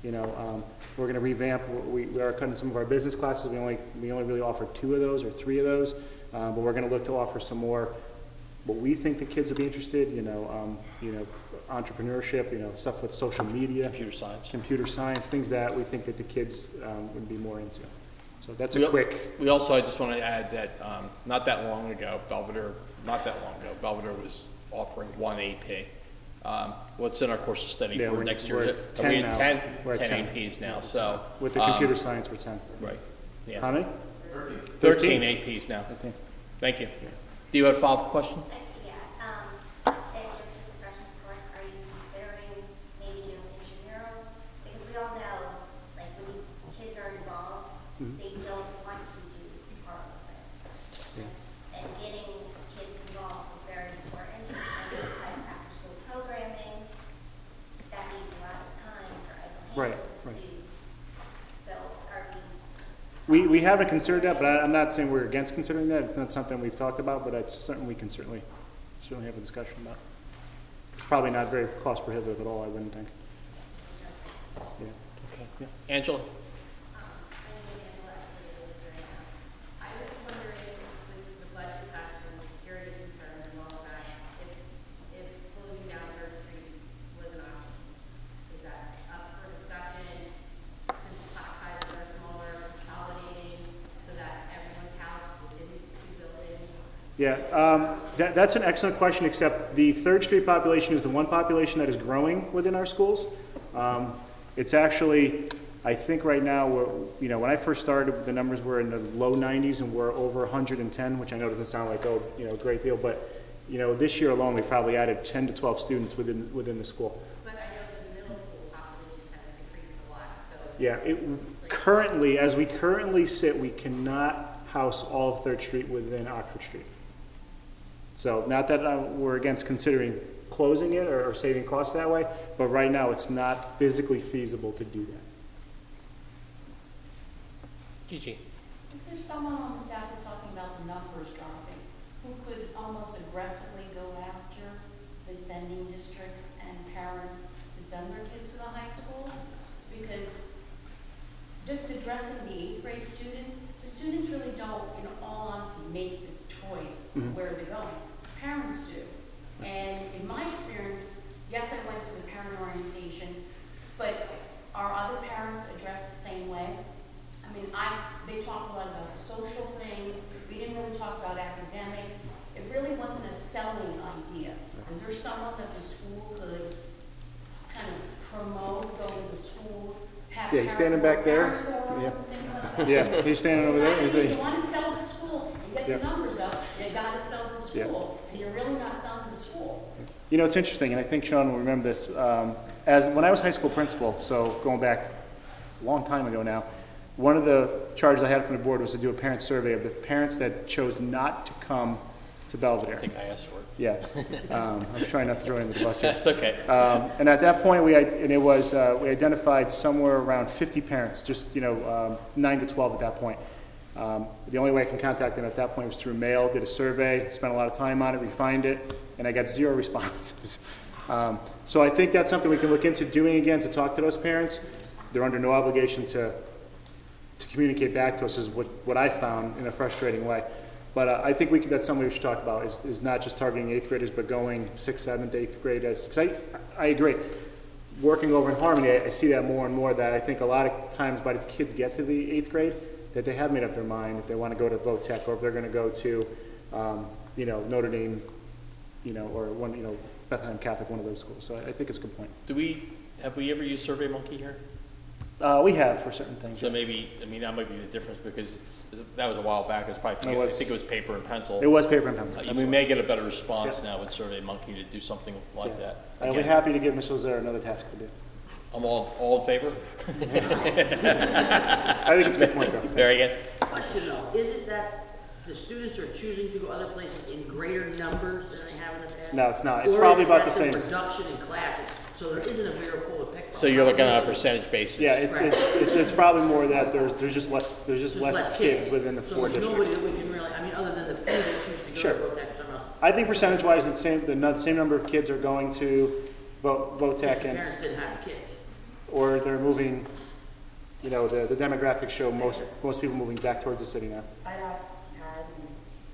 You know, we're going to revamp. We are cutting some of our business classes. We only really offer 2 of those or 3 of those, but we're going to look to offer some more. What we think the kids will be interested, you know, entrepreneurship, you know, stuff with social media, computer science, things that we think that the kids would be more into. So that's a quick. We also, I just want to add that not that long ago, Belvidere was offering 1 AP. What's in our course of study for next year? We're at 10 now. 10 We're at 10 APs now. So with the computer science, we're 10. Right. Yeah. How many? 13 APs now. 13. Thank you. Yeah. Do you have a follow-up question? Yeah, and just with the freshman sports, are you considering maybe doing intramurals? Because we all know, like, when these kids are involved, they don't want to do part of this. Yeah. And getting kids involved is very important. And like after-school programming, that leaves a lot of time for other hands to. So are we haven't considered that, but I'm not saying we're against considering that. It's not something we've talked about, but we can certainly have a discussion about. It's probably not very cost prohibitive at all, I wouldn't think. Yeah. Okay. Yeah. Angela? I was wondering, with the budget cuts and security concerns and all of that, if closing down 3rd Street was an option. Is that up for discussion, since class sizes are smaller, consolidating, so that everyone's house within these 2 buildings? Yeah, that's an excellent question, except the 3rd Street population is the one population that is growing within our schools. It's actually, I think right now, when I first started, the numbers were in the low 90s, and we're over 110, which I know doesn't sound like, a great deal, but, this year alone, we probably added 10 to 12 students within the school. But I know the middle school population has decreased a lot, so. Yeah, currently, as we currently sit, we cannot house all of 3rd Street within Oxford Street. So not that we're against considering closing it or saving costs that way, but right now it's not physically feasible to do that. Gigi. Is there someone on the staff who's talking about the numbers dropping, who could almost aggressively go after the sending districts and parents to send their kids to the high school? Because just addressing the 8th grade students, the students really don't, in all honesty, make the choice of where they're going. Parents do. And in my experience, yes, I went to the parent orientation, but are other parents addressed the same way? I mean, they talked a lot about the social things. We didn't really talk about academics. It really wasn't a selling idea. Is there someone that the school could kind of promote, go to the schools, have he's standing back there. Yeah. Yeah, he's standing over there. If you want to sell the school and get get Yeah. the numbers up, you gotta sell the school, and you're really not selling the school. You know, it's interesting, and I think Sean will remember this. As when I was high school principal, so going back a long time ago now, one of the charges I had from the board was to do a parent survey of the parents that chose not to come to Belvidere. I think I asked for it. Yeah, I'm trying not to throw you under the bus here. That's okay. And at that point, we identified somewhere around 50 parents, just 9 to 12 at that point. The only way I can contact them at that point was through mail. Did a survey, spent a lot of time on it, refined it, and I got 0 responses. So I think that's something we can look into doing again to talk to those parents. They're under no obligation to communicate back to us, is what I found in a frustrating way. But I think that's something we should talk about, is not just targeting 8th graders, but going 6th, 7th, 8th grade. Because I agree. Working over in Harmony, I see that more and more, that I think a lot of times by the kids get to the 8th grade, that they have made up their mind if they want to go to VOTEC, or if they're going to go to, Notre Dame, or Bethlehem Catholic, one of those schools. So I think it's a good point. Have we ever used SurveyMonkey here? We have for certain things. So maybe, that might be the difference, because that was a while back. It was probably, I think it was paper and pencil. It was paper and pencil. And we may get a better response now with SurveyMonkey to do something like that. I'll be happy to give Ms. Ozera another task to do. I'm all in favor? I think it's a good point, though. Very good. Question though, is it that the students are choosing to go other places in greater numbers than they have in the past? No, it's not. It's probably about the same. Or is it that the reduction in classes, so there isn't a bigger pool to pick from? So you're looking on a percentage basis? Yeah, it's probably more that there's just less kids within the 4 districts. So there's nobody that we can really, other than the few that choose to go Sure. to VOTEC or something else. I think percentage-wise, the same number of kids are going to VOTEC, The parents didn't have the kids. or they're moving. The demographics show most people moving back towards the city now. I'd ask Tad and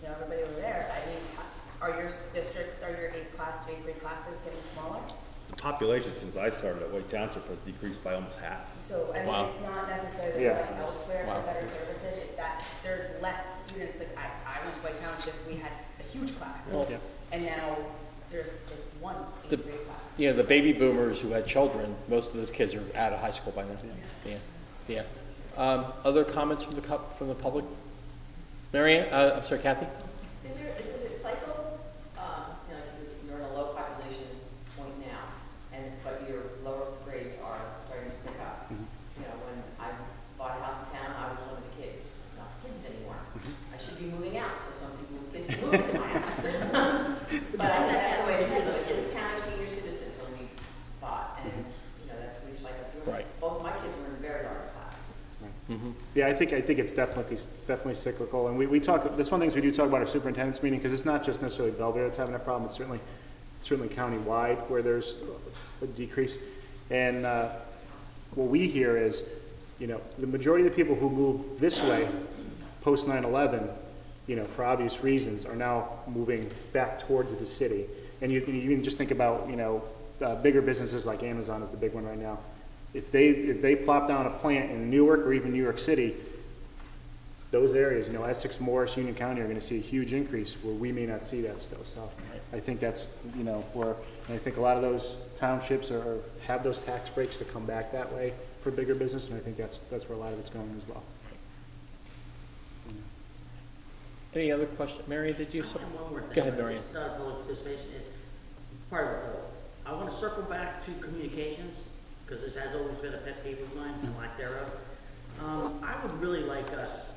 everybody over there, are your districts, are your 8 class, 3 classes getting smaller? The population since I started at White Township has decreased by almost half. So, it's not necessarily going elsewhere for better services, it's that there's less students. Like I went to White Township, we had a huge class, and now there's one 8th grade class. The baby boomers who had children, most of those kids are out of high school by now. Yeah. Other comments from the public? Marianne, I'm sorry, Kathy? Is it cycle? You're in a low population point now, but your lower grades are starting to pick up. When I bought a house in town, I was one of the kids, not kids anymore. I should be moving out, so some people with kids move into my house. But I think that's the way it's in a town of senior citizens when we bought, and that we've cycled through. Right. Both of my kids were in very large classes. Yeah, I think it's definitely cyclical, and we talk. That's one of the things we do talk about our superintendent's meeting, because it's not just necessarily Belvidere that's having a problem. It's certainly county-wide where there's a decrease. And what we hear is, the majority of the people who move this way post 9/11, for obvious reasons, are now moving back towards the city. And you even just think about, bigger businesses like Amazon is the big one right now. If they plop down a plant in Newark or even New York City, those areas, Essex, Morris, Union County, are going to see a huge increase where we may not see that still. So I think that's, where, and I think a lot of those townships have those tax breaks to come back that way for bigger business, and I think that's where a lot of it's going as well. Any other questions? Marion, did you? One more thing. Go ahead, Marion. Public participation is part of it. I want to circle back to communications, because this has always been a pet peeve of mine, and lack thereof. I would really like us,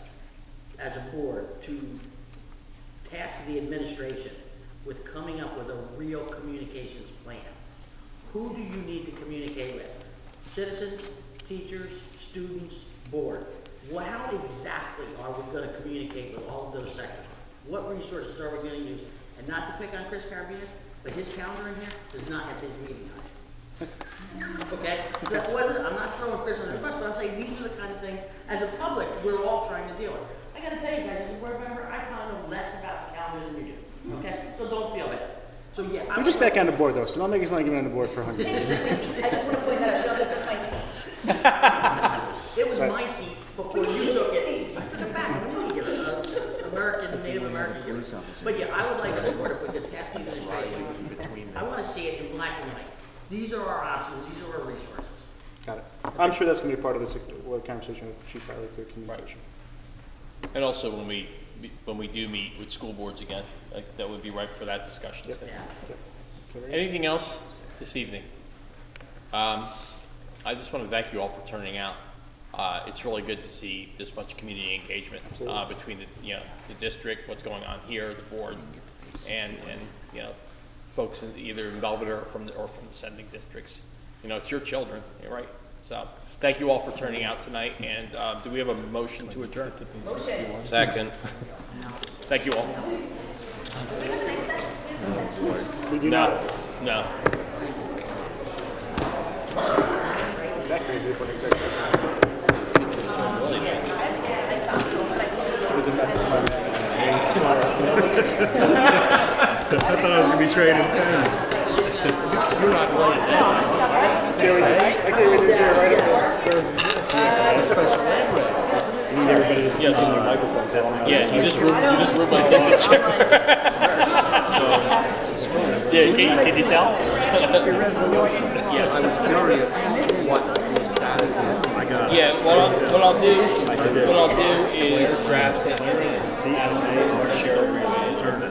as a board, to task the administration with coming up with a real communications plan. Who do you need to communicate with? Citizens, teachers, students, board. How exactly are we going to communicate with all of those sectors? What resources are we going to use? And not to pick on Chris Carabina, but his calendar in here does not have his meeting on it. Okay? I'm not throwing Chris on the bus, but I'm saying these are the kind of things, as a public, we're all trying to deal with. I got to tell you guys, as a board member, I kind of know less about the calendar than you do. Okay? So don't feel bad. So yeah. You're just back on the board, though, so don't make us like you've been on the board for 100 years. I just want to point that out. She also took my seat. It was my seat before you took it. I took it back. I didn't give it. American, Native American. But yeah, I would like a report if we could task these things. I want to see it in black and white. These are our options. These are our resources. Got it. I'm sure that's going to be part of this conversation with Chief Riley to communication. And also when when we do meet with school boards again. Like, that would be right for that discussion. Yep. too. Yep. Anything else this evening? I just want to thank you all for turning out. It's really good to see this much community engagement between the district, what's going on here, the board, and folks either in Belvidere or from the sending districts. It's your children, right? So thank you all for turning out tonight. And do we have a motion to adjourn? Motion. Second. Thank you all. We do not. No. That crazy for an executive session. It was a mess. I thought I was going to be trading pens. You're not really I can't even do it right up there. There's special language. Everybody is yes. using your microphone. Yeah, you just ruined my signature. Yeah, can you tell? Yeah, I was curious what your status is. Yeah, what I'll do is draft it and ask you to share it.